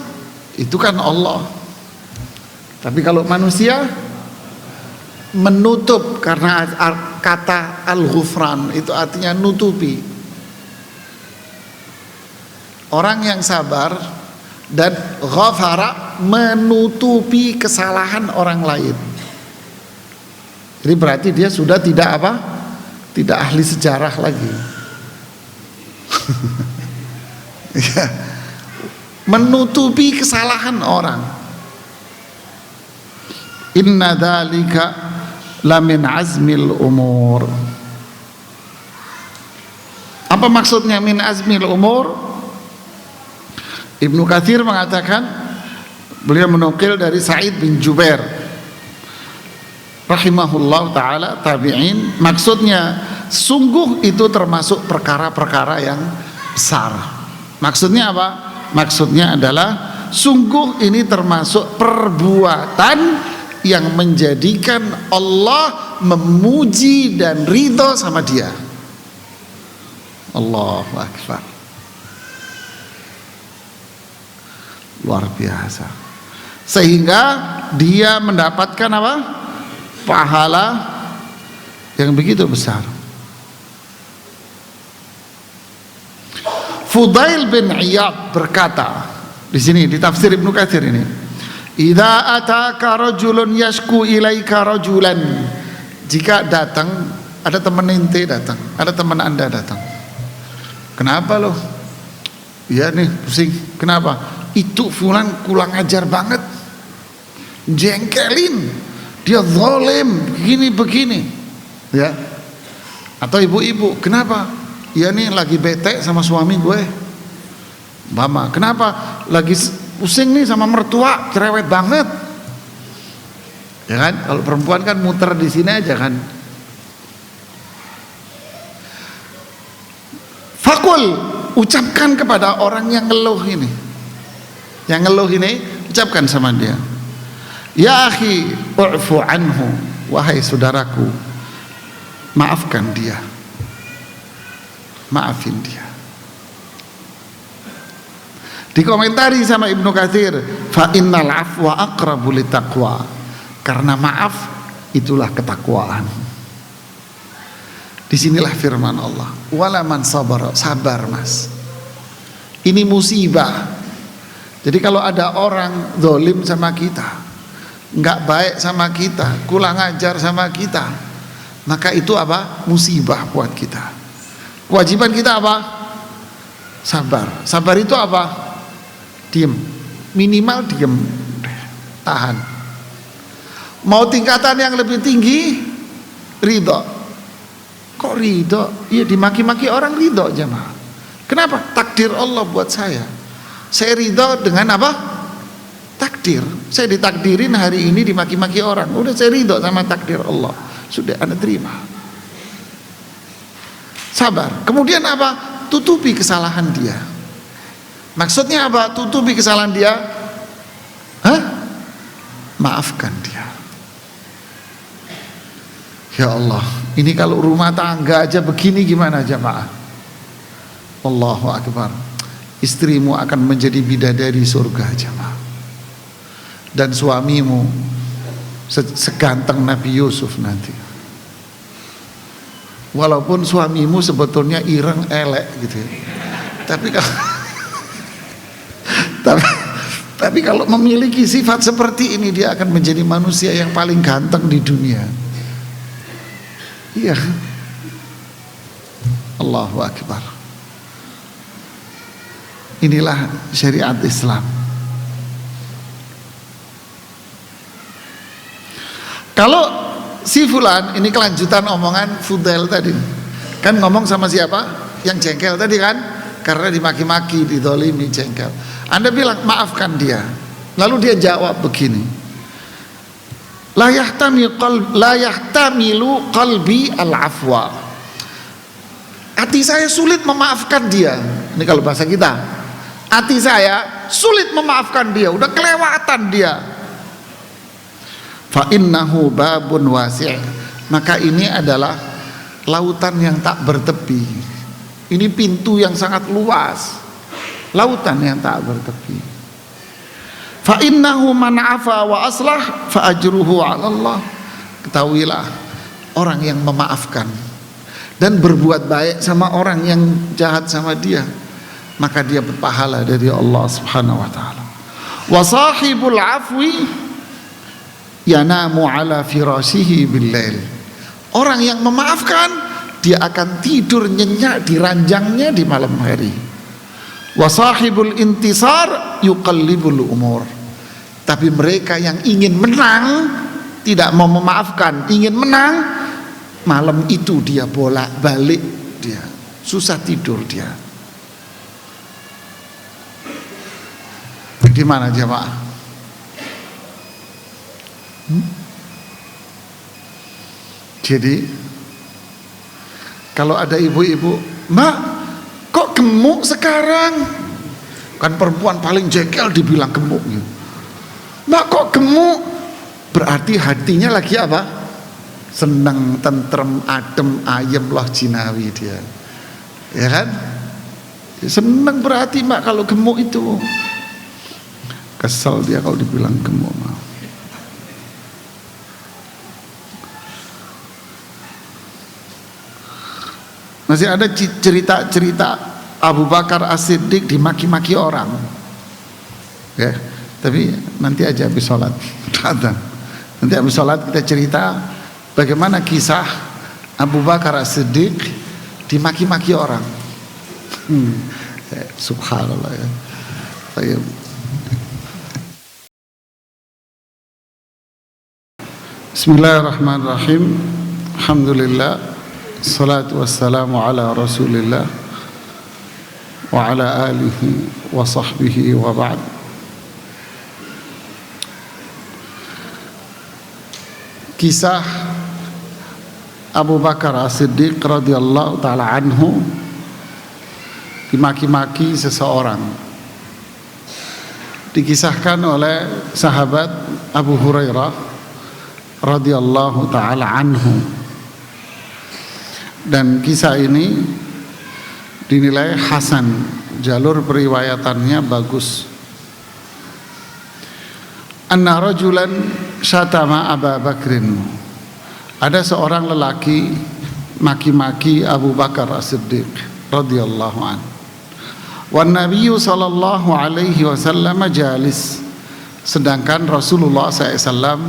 itu kan Allah. Tapi kalau manusia menutup, karena kata al-ghufran itu artinya nutupi. Orang yang sabar dan ghafara menutupi kesalahan orang lain. Jadi berarti dia sudah tidak apa? Tidak ahli sejarah lagi. Ya. Menutupi kesalahan orang. Inna dzalika lamin azmil umur. Apa maksudnya min azmil umur? Ibnu Katsir mengatakan, beliau menukil dari Sa'id bin Jubair rahimahullah ta'ala, tabi'in, maksudnya sungguh itu termasuk perkara-perkara yang besar. Maksudnya apa? Maksudnya adalah sungguh ini termasuk perbuatan yang menjadikan Allah memuji dan ridho sama dia. Allahu Akbar. Luar biasa. Sehingga dia mendapatkan apa? Pahala yang begitu besar. Fudail bin Iyad berkata, di sini di tafsir Ibnu Katsir ini, idza ataka rajulun yashku ilaika rajulan, jika datang ada teman ente datang, ada teman Anda datang. Kenapa loh? Ya nih pusing. Kenapa? Itu fulan kurang ajar banget, jengkelin, dia zalim, begini ya. Atau ibu-ibu, kenapa? Ya nih lagi bete sama suami gue, mama. Kenapa? Lagi pusing nih sama mertua, cerewet banget, ya kan? Kalau perempuan kan muter di sini aja kan. Fakul, ucapkan kepada orang yang ngeluh ini. Yang ngeluh ini, ucapkan sama dia, ya akhi u'fu anhu, wahai saudaraku, maafkan dia, maafin dia. Dikomentari sama Ibnu Katsir, fa innal afwa aqrabu litaqwa, karena maaf itulah ketakwaan. Disinilah firman Allah, wala man sabar, sabar mas, ini musibah. Jadi kalau ada orang zalim sama kita, nggak baik sama kita, kurang ajar sama kita, maka itu apa? Musibah buat kita. Kewajiban kita apa? Sabar. Sabar itu apa? Diem, minimal diem, tahan. Mau tingkatan yang lebih tinggi, ridho. Kok ridho? Iya, dimaki-maki orang ridho jemaah. Kenapa? Takdir Allah buat saya ridho dengan apa? takdir. Saya ditakdirin hari ini dimaki-maki orang, udah saya ridho sama takdir Allah, sudah Anda terima, sabar. Kemudian apa? Tutupi kesalahan dia. Maksudnya apa? Tutupi kesalahan dia? Maafkan dia. Ya Allah, ini kalau rumah tangga aja begini gimana jamaah? Allahu Akbar. Istrimu akan menjadi bidadari surga jamaah, dan suamimu seganteng Nabi Yusuf nanti. Walaupun suamimu sebetulnya ireng elek gitu ya. Tapi kalau memiliki sifat seperti ini, dia akan menjadi manusia yang paling ganteng di dunia. Iya. Allahu Akbar. Inilah syariat Islam. Kalau si fulan, ini kelanjutan omongan Fudail tadi. Kan ngomong sama siapa? Yang jengkel tadi kan? Karena dimaki-maki, didolimi, jengkel. Anda bilang maafkan dia. Lalu dia jawab begini. La yahtamilu qalbi al-afwa. Hati saya sulit memaafkan dia. Ini kalau bahasa kita. Hati saya sulit memaafkan dia, udah kelewatan dia. Fa innahu babun wasi'. Maka ini adalah lautan yang tak bertepi. Ini pintu yang sangat luas, lautan yang tak bertepi. Fa innahu man afa wa aslah fa ajruhu 'ala Allah. Ketahuilah, orang yang memaafkan dan berbuat baik sama orang yang jahat sama dia, maka dia berpahala dari Allah Subhanahu wa taala. Wa sahibul afwi yanamu ala firashihi bil-lail. Orang yang memaafkan, dia akan tidur nyenyak di ranjangnya di malam hari. Wa sahibul intisar yuqallibul umur. Tapi mereka yang ingin menang, tidak mau memaafkan, ingin menang, malam itu dia bolak-balik, dia susah tidur dia. Gimana jemaah? Jadi kalau ada ibu-ibu, "Mbak, kok gemuk sekarang?" Kan perempuan paling jengkel dibilang gemuk gitu. "Mbak, kok gemuk?" Berarti hatinya lagi apa? Senang, tentrem, adem, ayem loh jinawi dia. Ya kan? Senang berarti Mbak kalau gemuk itu. Kesel dia kalau dibilang gemuk. Masih ada cerita-cerita Abu Bakar As-Siddiq dimaki-maki orang. Ya, tapi nanti aja habis sholat. Nanti habis sholat kita cerita bagaimana kisah Abu Bakar As-Siddiq dimaki-maki orang. Subhanallah ya. Bismillahirrahmanirrahim. Alhamdulillah, salatu wassalamu ala Rasulillah wa ala alihi wa sahbihi wa ba'd. Kisah Abu Bakar As-Siddiq radhiyallahu taala anhu dimaki-maki seseorang. Dikisahkan oleh sahabat Abu Hurairah radhiyallahu taala anhu, dan kisah ini dinilai hasan, jalur periwayatannya bagus. Anna rajulan syatama Abu Bakrin. Ada seorang lelaki maki-maki Abu Bakar As-Siddiq radhiyallahu anhu. Wan Nabiyyu sallallahu alaihi wasallam jalis. Sedangkan Rasulullah SAW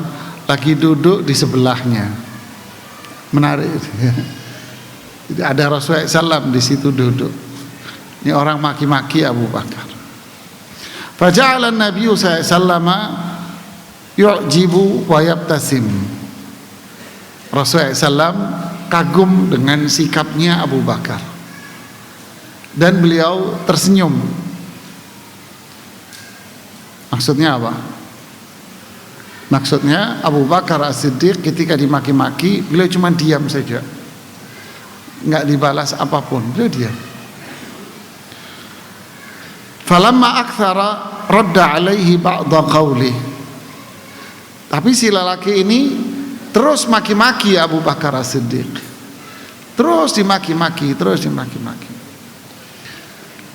lagi duduk di sebelahnya. Menarik. Jadi ada Rasulullah SAW di situ duduk. Ini orang maki-maki Abu Bakar. Faja'ala Nabi SAW yu'jibu wa yabtasim. Rasulullah SAW kagum dengan sikapnya Abu Bakar, dan beliau tersenyum. Maksudnya apa? Maksudnya Abu Bakar As-Siddiq ketika dimaki-maki, beliau cuma diam saja, nggak dibalas apapun, beliau diam. Falamma aktsara radda alaihi ba'da qawli. Tapi si lelaki ini terus maki-maki Abu Bakar As-Siddiq, terus dimaki-maki.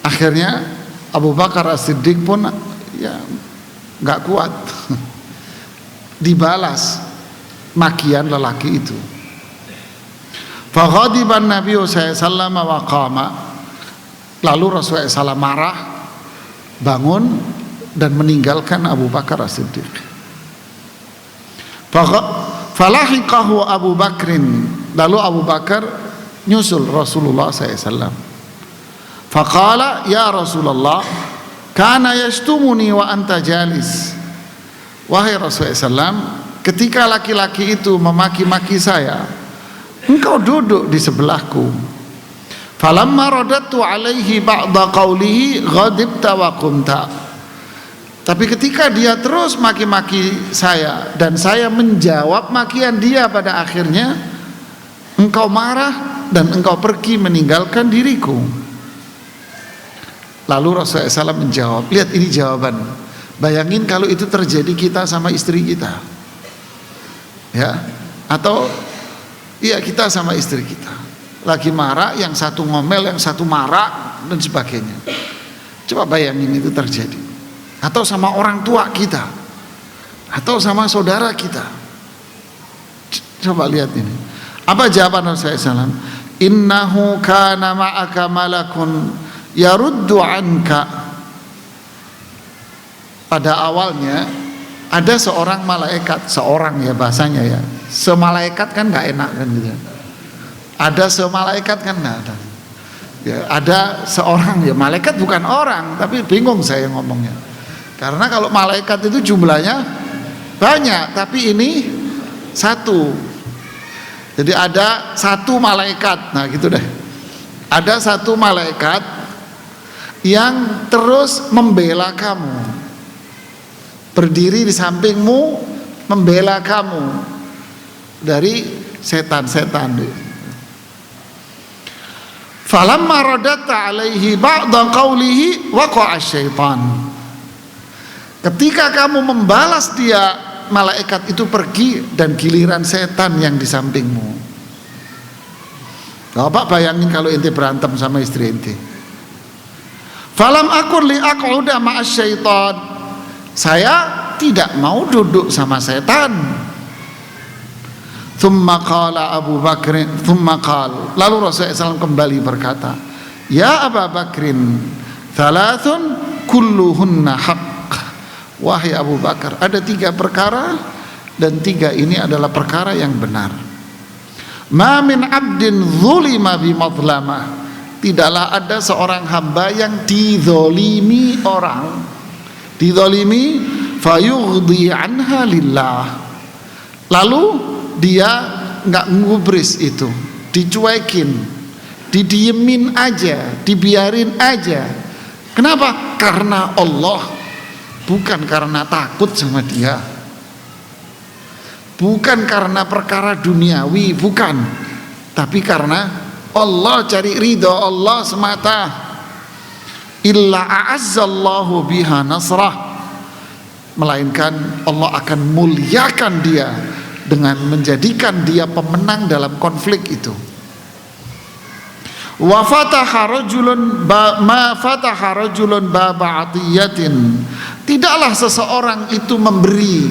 Akhirnya Abu Bakar As-Siddiq pun ya nggak kuat dibalas makian lelaki itu. Faghadiban Nabi sallallahu alaihi wasallam wa qama. Lalu Rasulullah SAW marah, bangun dan meninggalkan Abu Bakar As-Siddiq. Falahiqahu Abu Bakrin. Lalu Abu Bakar nyusul Rasulullah SAW. Faqala ya Rasulullah, kana yashtumuni wa anta jalis. Wahai Rasulullah SAW, ketika laki-laki itu memaki-maki saya, engkau duduk di sebelahku. Falamma radadtu alaihi ba'da qawlihi ghadibta wa qumta. Tapi ketika dia terus maki-maki saya dan saya menjawab makian dia, pada akhirnya engkau marah dan engkau pergi meninggalkan diriku. Lalu Rasulullah SAW menjawab, lihat ini jawaban. Bayangin kalau itu terjadi kita sama istri kita, ya, atau iya kita sama istri kita lagi marah, yang satu ngomel, yang satu marah dan sebagainya. Coba bayangin itu terjadi. Atau sama orang tua kita, atau sama saudara kita. Coba lihat ini. Apa jawaban Rasulullah SAW? Innahu kana ma'aka malakun yaruddu anka. Pada awalnya ada seorang malaikat, seorang ya bahasanya ya, semalaikat kan nggak enak kan gitu. Ada semalaikat kan nggak ada. Ya, ada seorang, ya malaikat bukan orang, tapi bingung saya ngomongnya. Karena kalau malaikat itu jumlahnya banyak, tapi ini satu. Jadi ada satu malaikat, nah gitu deh. Ada satu malaikat yang terus membela kamu, berdiri di sampingmu membela kamu dari setan-setan. Falamma radatta alaihi ba'da qawlihi waqa'a syaitan. Ketika kamu membalas dia, malaikat itu pergi dan giliran setan yang di sampingmu. Bapak bayangin kalau ente berantem sama istri ente. Falam akun li aq'uda ma'asy syaitan. Saya tidak mau duduk sama setan. Thumma qala Abu Bakr, thumma qala. Lalu Rasulullah SAW kembali berkata, ya Abu Bakrin, thalathun kulluhunna haqq. Wahai Abu Bakar, ada 3 perkara dan 3 ini adalah perkara yang benar. Ma min abdin zulima bi madlamah. Tidaklah ada seorang hamba yang dizolimi orang, dizolimi fayughdi anha lillah, lalu dia nggak ngubris itu, dicuekin, didiemin aja, dibiarin aja. Kenapa? Karena Allah, bukan karena takut sama dia, bukan karena perkara duniawi, bukan, tapi karena Allah, cari ridho Allah semata. Illa a'azzallahu biha nasrah, melainkan Allah akan muliakan dia dengan menjadikan dia pemenang dalam konflik itu. Wa fataha rajulun ma fataha rajulun baba atiyatin. Tidaklah seseorang itu memberi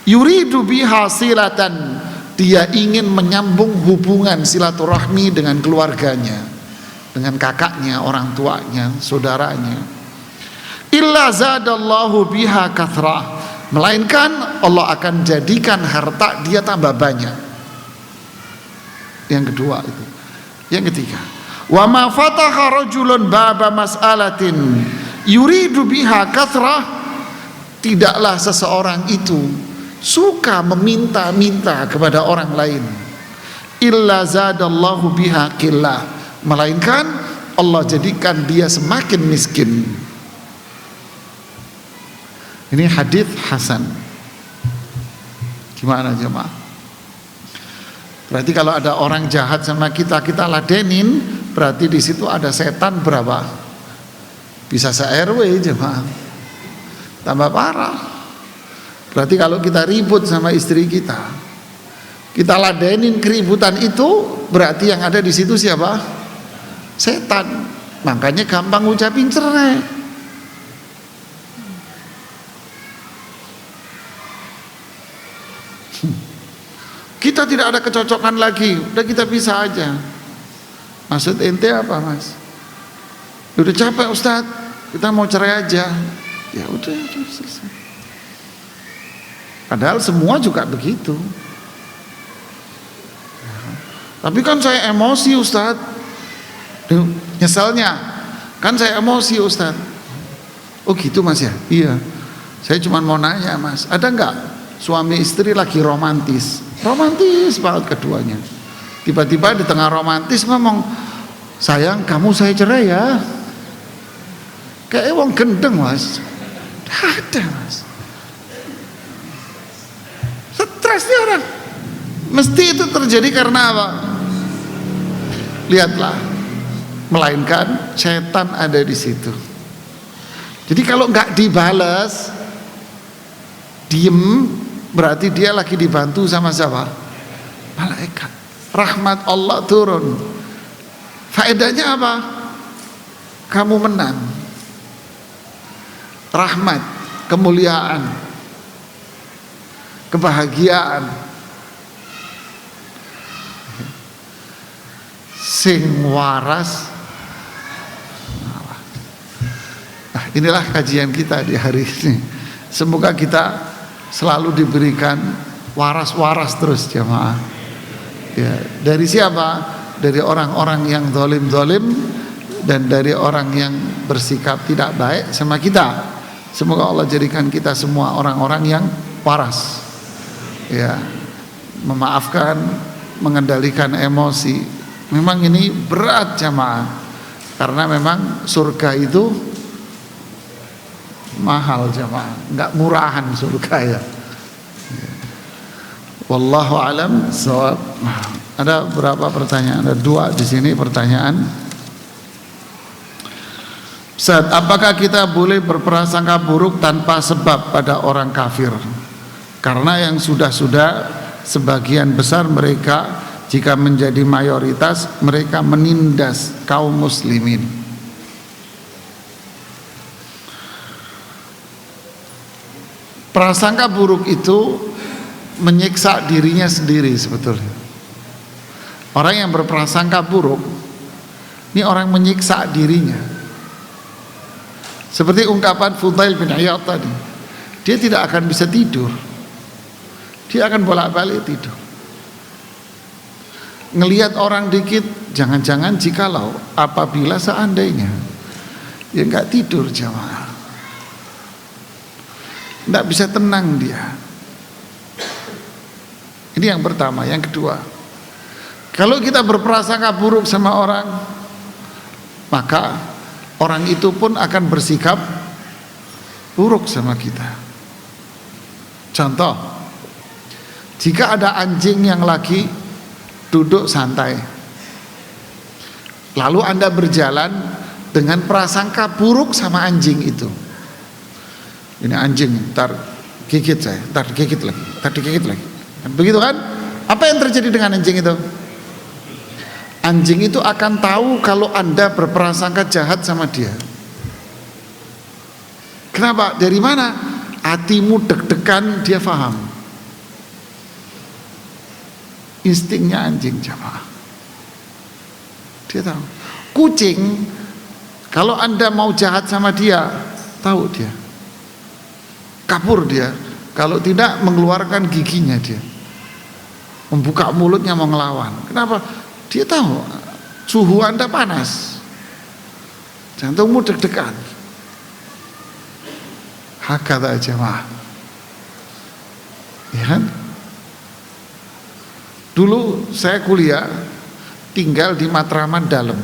yuridu biha silatan, dia ingin menyambung hubungan silaturahmi dengan keluarganya, dengan kakaknya, orang tuanya, saudaranya. Illa zadallahu biha kathrah, melainkan Allah akan jadikan harta dia tambah banyak. Yang kedua itu. Yang ketiga, wa ma fataha rajulun baba mas'alatin yuridu biha kathrah, tidaklah seseorang itu suka meminta-minta kepada orang lain. Illa zadallahu biha qillah, melainkan Allah jadikan dia semakin miskin. Ini hadis hasan. Gimana jemaah? Berarti kalau ada orang jahat sama kita, kita ladenin, berarti di situ ada setan berapa? Bisa se-RW jemaah. Tambah parah. Berarti kalau kita ribut sama istri kita, kita ladenin keributan itu, berarti yang ada di situ siapa? Setan. Makanya gampang ucapin cerai. Kita tidak ada kecocokan lagi, udah kita pisah aja. Maksud ente apa, Mas? Udah capek Ustadz, kita mau cerai aja. Ya udah selesai. Padahal semua juga begitu. Tapi kan saya emosi Ustadz. Nyeselnya, kan saya emosi Ustadz. Oh gitu Mas ya? Iya. Saya cuma mau nanya Mas, ada nggak suami istri lagi romantis banget keduanya, tiba-tiba di tengah romantis ngomong, sayang kamu saya cerai ya, kayak wong gendeng Mas. Ada Mas, stres nih orang. Mesti itu terjadi karena apa? Lihatlah, melainkan setan ada di situ. Jadi kalau nggak dibales, diem, berarti dia lagi dibantu sama siapa? Malaikat. Rahmat Allah turun. Faedahnya apa? Kamu menang. Rahmat, kemuliaan, kebahagiaan. Sing waras. Nah, inilah kajian kita di hari ini. Semoga kita selalu diberikan waras-waras terus jamaah. Ya, dari siapa? Dari orang-orang yang zalim-zalim dan dari orang yang bersikap tidak baik sama kita. Semoga Allah jadikan kita semua orang-orang yang waras. Ya, memaafkan, mengendalikan emosi. Memang ini berat jamaah. Karena memang surga itu mahal jamaah, nggak murahan surga ya. Wallahu alam shawab. Ada berapa pertanyaan? Ada 2 di sini pertanyaan. Ustaz, apakah kita boleh berprasangka buruk tanpa sebab pada orang kafir? Karena yang sudah-sudah sebagian besar mereka, jika menjadi mayoritas, mereka menindas kaum muslimin. Prasangka buruk itu menyiksa dirinya sendiri sebetulnya. Orang yang berprasangka buruk, ini orang menyiksa dirinya. Seperti ungkapan Fudail bin Iyad tadi, dia tidak akan bisa tidur, dia akan bolak-balik tidur. Ngelihat orang dikit, jangan-jangan jikalau, apabila seandainya, ya nggak tidur jamaah. Tidak bisa tenang dia. Ini yang pertama. Yang kedua, kalau kita berprasangka buruk sama orang, maka orang itu pun akan bersikap buruk sama kita. Contoh, jika ada anjing yang lagi duduk santai, lalu Anda berjalan dengan prasangka buruk sama anjing itu. Ini anjing, ntar gigit saya, ntar digigit lagi. Begitu kan? Apa yang terjadi dengan anjing itu? Anjing itu akan tahu kalau Anda berprasangka jahat sama dia. Kenapa? Dari mana? Hatimu deg-degan, dia paham. Instingnya anjing jamaah. Dia tahu. Kucing, kalau Anda mau jahat sama dia, tahu dia. Kabur dia, kalau tidak mengeluarkan giginya dia, membuka mulutnya mau ngelawan. Kenapa? Dia tahu suhu Anda panas, jantungmu deg-degan. Hakata jamaah, ya kan? Dulu saya kuliah tinggal di Matraman Dalam,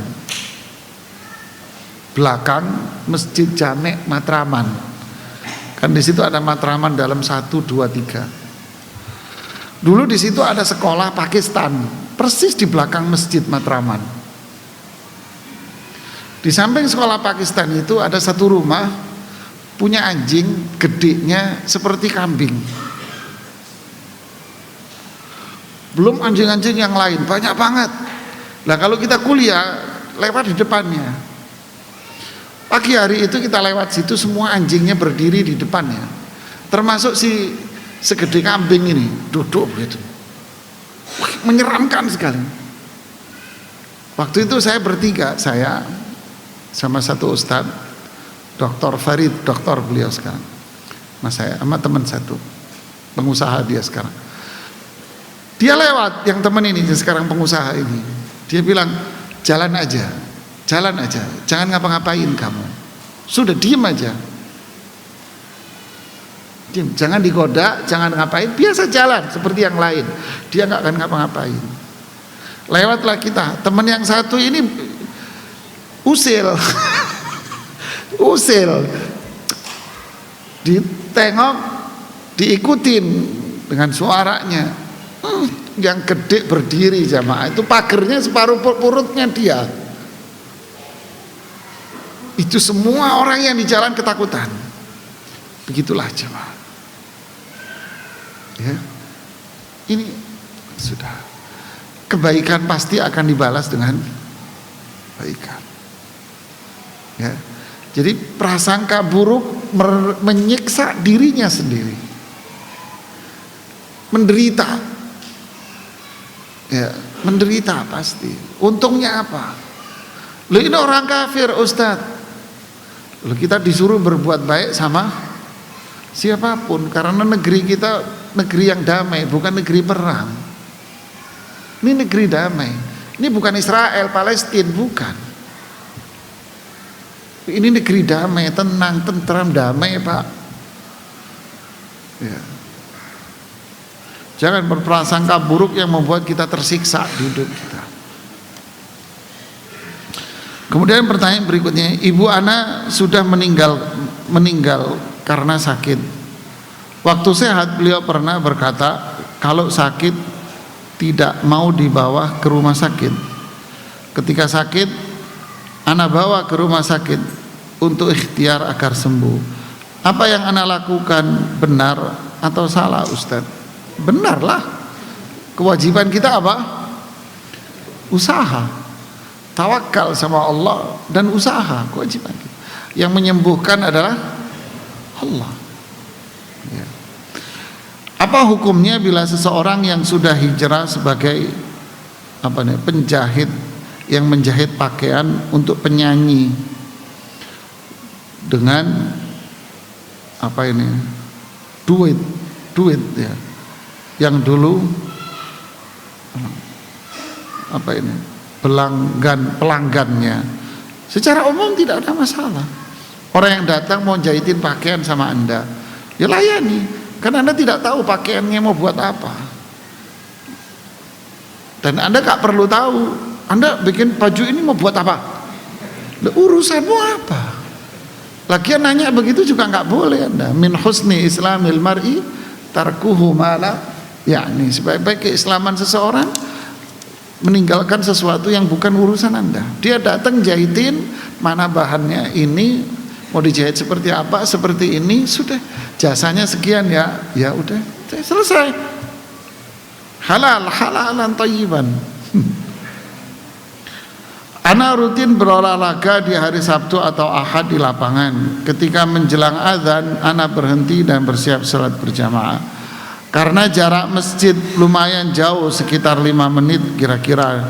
belakang Masjid Jamek Matraman. Kan di situ ada Matraman dalam 1, 2, 3. Dulu di situ ada sekolah Pakistan, persis di belakang masjid Matraman. Di samping sekolah Pakistan itu ada satu rumah punya anjing, gedenya seperti kambing. Belum anjing-anjing yang lain, banyak banget. Nah kalau kita kuliah lewat di depannya. Pagi hari itu kita lewat situ, semua anjingnya berdiri di depannya. Termasuk si segede kambing ini, duduk begitu. Wah, menyeramkan sekali. Waktu itu saya bertiga, saya sama satu ustadz, Dr. Farid, doktor beliau sekarang. Mas saya sama teman satu, pengusaha dia sekarang. Dia lewat, yang teman ini yang sekarang pengusaha ini. Dia bilang, jalan aja, jangan ngapa-ngapain kamu. Sudah diem aja. Diem, jangan digoda, jangan ngapain, biasa jalan seperti yang lain. Dia nggak akan ngapa-ngapain. Lewatlah kita, teman yang satu ini usil. Usil. Ditengok, diikutin dengan suaranya. Yang gede berdiri jamaah, itu pagernya separuh perutnya dia. Itu semua orang yang di jalan ketakutan. Begitulah jemaah. Ya. Ini sudah. Kebaikan pasti akan dibalas dengan kebaikan. Ya. Jadi prasangka buruk menyiksa dirinya sendiri. Menderita. Ya, menderita pasti. Untungnya apa? Loh ini orang kafir, Ustadz. Loh kita disuruh berbuat baik sama siapapun, karena negeri kita negeri yang damai, bukan negeri perang. Ini negeri damai. Ini bukan Israel, Palestina, bukan. Ini negeri damai, tenang, tentram, damai, Pak. Ya. Jangan berprasangka buruk yang membuat kita tersiksa di hidup kita. Kemudian pertanyaan berikutnya, Ibu Ana sudah meninggal karena sakit. Waktu sehat beliau pernah berkata, kalau sakit tidak mau dibawa ke rumah sakit. Ketika sakit, Ana bawa ke rumah sakit untuk ikhtiar agar sembuh. Apa yang Ana lakukan benar atau salah, Ustadz? Benarlah. Kewajiban kita apa? Usaha. Tawakal sama Allah dan usaha, kewajiban kita. Yang menyembuhkan adalah Allah. Ya. Apa hukumnya bila seseorang yang sudah hijrah sebagai penjahit yang menjahit pakaian untuk penyanyi dengan duit ya, yang dulu pelanggannya, secara umum tidak ada masalah. Orang yang datang mau jahitin pakaian sama Anda, ya layani, karena Anda tidak tahu pakaiannya mau buat apa, dan Anda gak perlu tahu Anda bikin baju ini mau buat apa. Urusanmu apa? Lagian nanya begitu juga nggak boleh Anda. Min husni islamil mar'i tarkuhu mala, yakni sebaik-baik keislaman seseorang meninggalkan sesuatu yang bukan urusan Anda. Dia datang jahitin, mana bahannya ini, mau dijahit seperti apa, seperti ini, sudah jasanya sekian ya, ya udah selesai. Halalan thayyiban. Ana rutin berolahraga di hari Sabtu atau Ahad di lapangan. Ketika menjelang azan, Ana berhenti dan bersiap salat berjamaah. Karena jarak masjid lumayan jauh, sekitar 5 menit kira-kira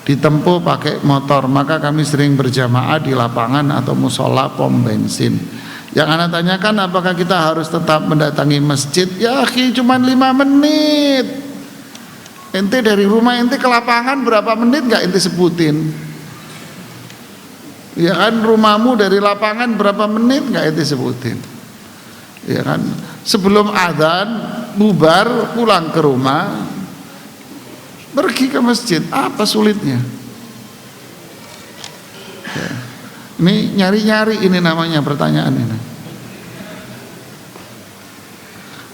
ditempuh pakai motor, maka kami sering berjamaah di lapangan atau musola pom bensin. Yang Ana tanyakan, apakah kita harus tetap mendatangi masjid? Ya akhi, cuma 5 menit. Ente dari rumah ente ke lapangan berapa menit gak ente sebutin? Ya kan, rumahmu dari lapangan berapa menit nggak ente sebutin? Ya kan, sebelum adzan bubar, pulang ke rumah, pergi ke masjid, apa sulitnya? Ya. Ini nyari-nyari, ini namanya pertanyaan ini.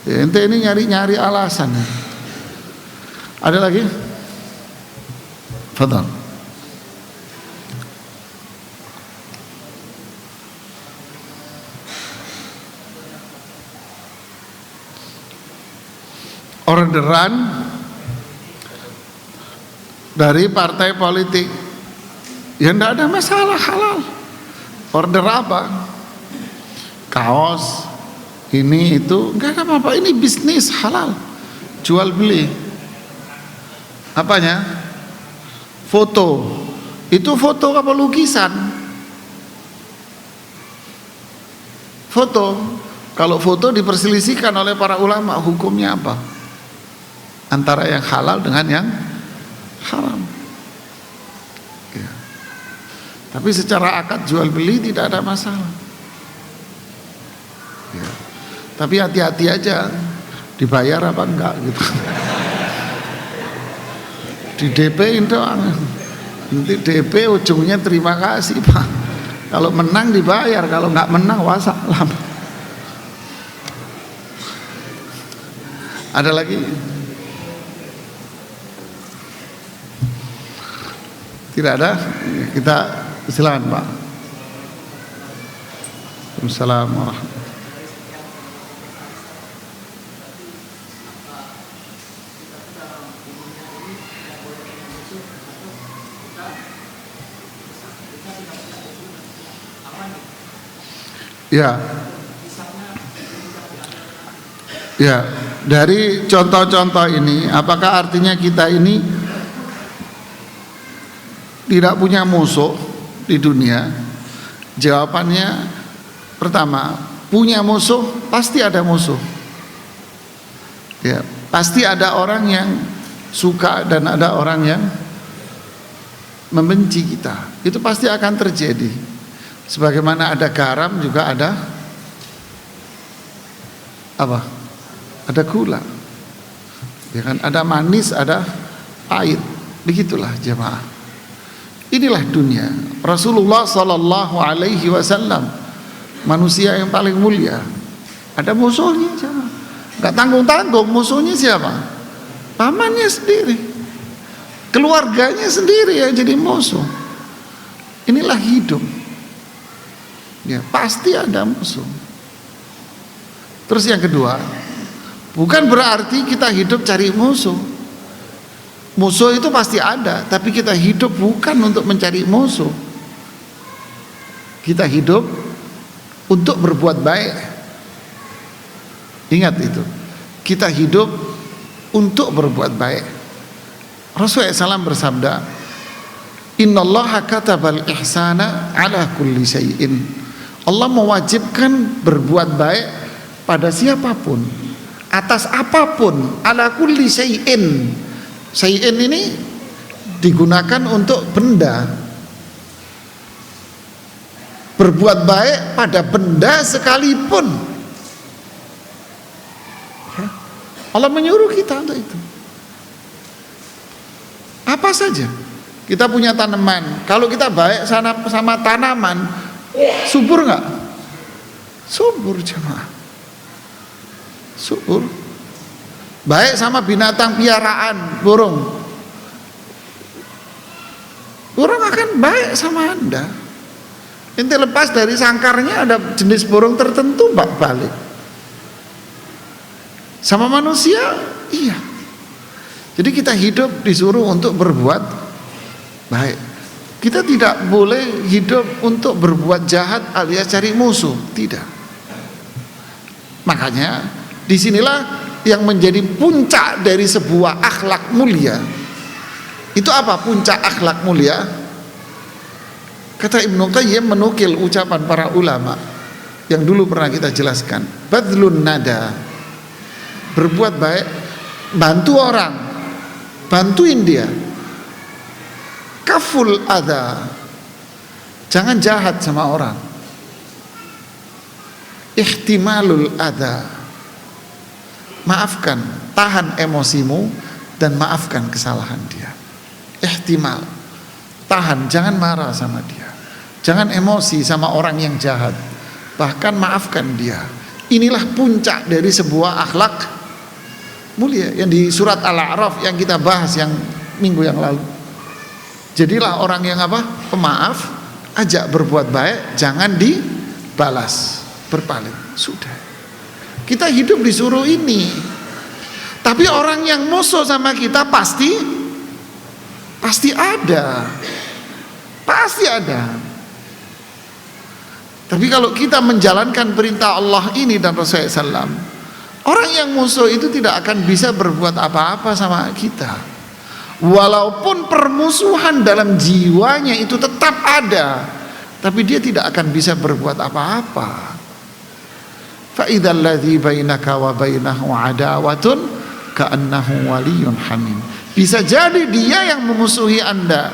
Ya, ente ini nyari-nyari alasan. Ada lagi? Fadhal. Orderan dari partai politik, ya enggak ada masalah, halal. Order apa? Kaos, ini itu, enggak ada apa-apa. Ini bisnis halal, jual beli. Apanya? Foto. Itu foto apa lukisan? Foto. Kalau foto diperselisihkan oleh para ulama, hukumnya apa? Antara yang halal dengan yang haram. Ya. Tapi secara akad jual beli tidak ada masalah. Ya. Tapi hati-hati aja, dibayar apa enggak gitu. Di DP doang. Nanti DP ujungnya terima kasih Pak. Kalau menang dibayar, kalau enggak menang wassalam. Ada lagi? Tidak ada? Kita silakan Pak. Assalamualaikum warahmatullahi wabarakatuh. Ya. Ya, dari contoh-contoh ini, apakah artinya kita ini tidak punya musuh di dunia? Jawabannya, pertama, punya musuh, pasti ada musuh. Ya, pasti ada orang yang suka dan ada orang yang membenci kita. Itu pasti akan terjadi. Sebagaimana ada garam juga ada apa? Ada gula, ya kan? Ada manis, ada pahit. Begitulah jemaah. Inilah dunia. Rasulullah Sallallahu Alaihi Wasallam, manusia yang paling mulia, ada musuhnya jemaah. Gak tanggung-tanggung. Musuhnya siapa? Pamannya sendiri, keluarganya sendiri yang jadi musuh. Inilah hidup. Ya, pasti ada musuh. Terus yang kedua, bukan berarti kita hidup cari musuh. Musuh itu pasti ada, tapi kita hidup bukan untuk mencari musuh. Kita hidup untuk berbuat baik. Ingat itu. Kita hidup untuk berbuat baik. Rasulullah SAW bersabda, Innallaha katabal ihsana ala kulli syai'in. Allah mewajibkan berbuat baik pada siapapun, atas apapun, ala kulli syai'in. Syai'in ini digunakan untuk benda. Berbuat baik pada benda sekalipun. Ya. Allah menyuruh kita untuk itu. Apa saja. Kita punya tanaman, kalau kita baik sama tanaman, subur nggak? Subur jemaah. Subur. Baik sama binatang piaraan, burung. Burung akan baik sama Anda. Ente lepas dari sangkarnya, ada jenis burung tertentu balik. Sama manusia, iya. Jadi kita hidup disuruh untuk berbuat baik. Kita tidak boleh hidup untuk berbuat jahat alias cari musuh, tidak. Makanya disinilah yang menjadi puncak dari sebuah akhlak mulia. Itu apa puncak akhlak mulia? Kata Ibnu Qayyim menukil ucapan para ulama yang dulu pernah kita jelaskan. Badlun nada, berbuat baik, bantu orang, bantuin dia. Kaful adha, jangan jahat sama orang. Ihtimalul adha, maafkan, tahan emosimu dan maafkan kesalahan dia. Ihtimal, tahan, jangan marah sama dia, jangan emosi sama orang yang jahat, bahkan maafkan dia. Inilah puncak dari sebuah akhlak mulia yang di surat Al-A'raf yang kita bahas yang minggu yang lalu. Jadilah orang yang apa? Pemaaf, ajak berbuat baik, jangan dibalas, berpaling. Sudah. Kita hidup disuruh ini. Tapi orang yang musuh sama kita pasti ada. Pasti ada. Tapi kalau kita menjalankan perintah Allah ini dan Rasulullah SAW, orang yang musuh itu tidak akan bisa berbuat apa-apa sama kita. Walaupun permusuhan dalam jiwanya itu tetap ada, tapi dia tidak akan bisa berbuat apa-apa. Fa idzal ladzi bainaka wa bainahu adawatun ka'annahu waliyyun hamim. Bisa jadi dia yang memusuhi Anda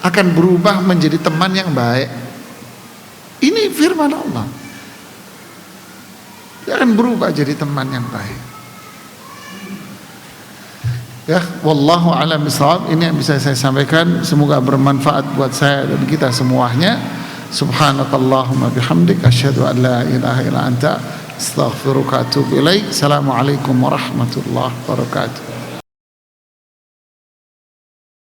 akan berubah menjadi teman yang baik. Ini firman Allah. Dia akan berubah jadi teman yang baik. Ya, wallahu a'lam bishawab. Ini yang bisa saya sampaikan. Semoga bermanfaat buat saya dan kita semuanya. Subhanakallahumma bihamdik asyhadu an la ilaha illa anta astaghfiruka wa atubu ilaik. Assalamualaikum warahmatullahi wabarakatuh.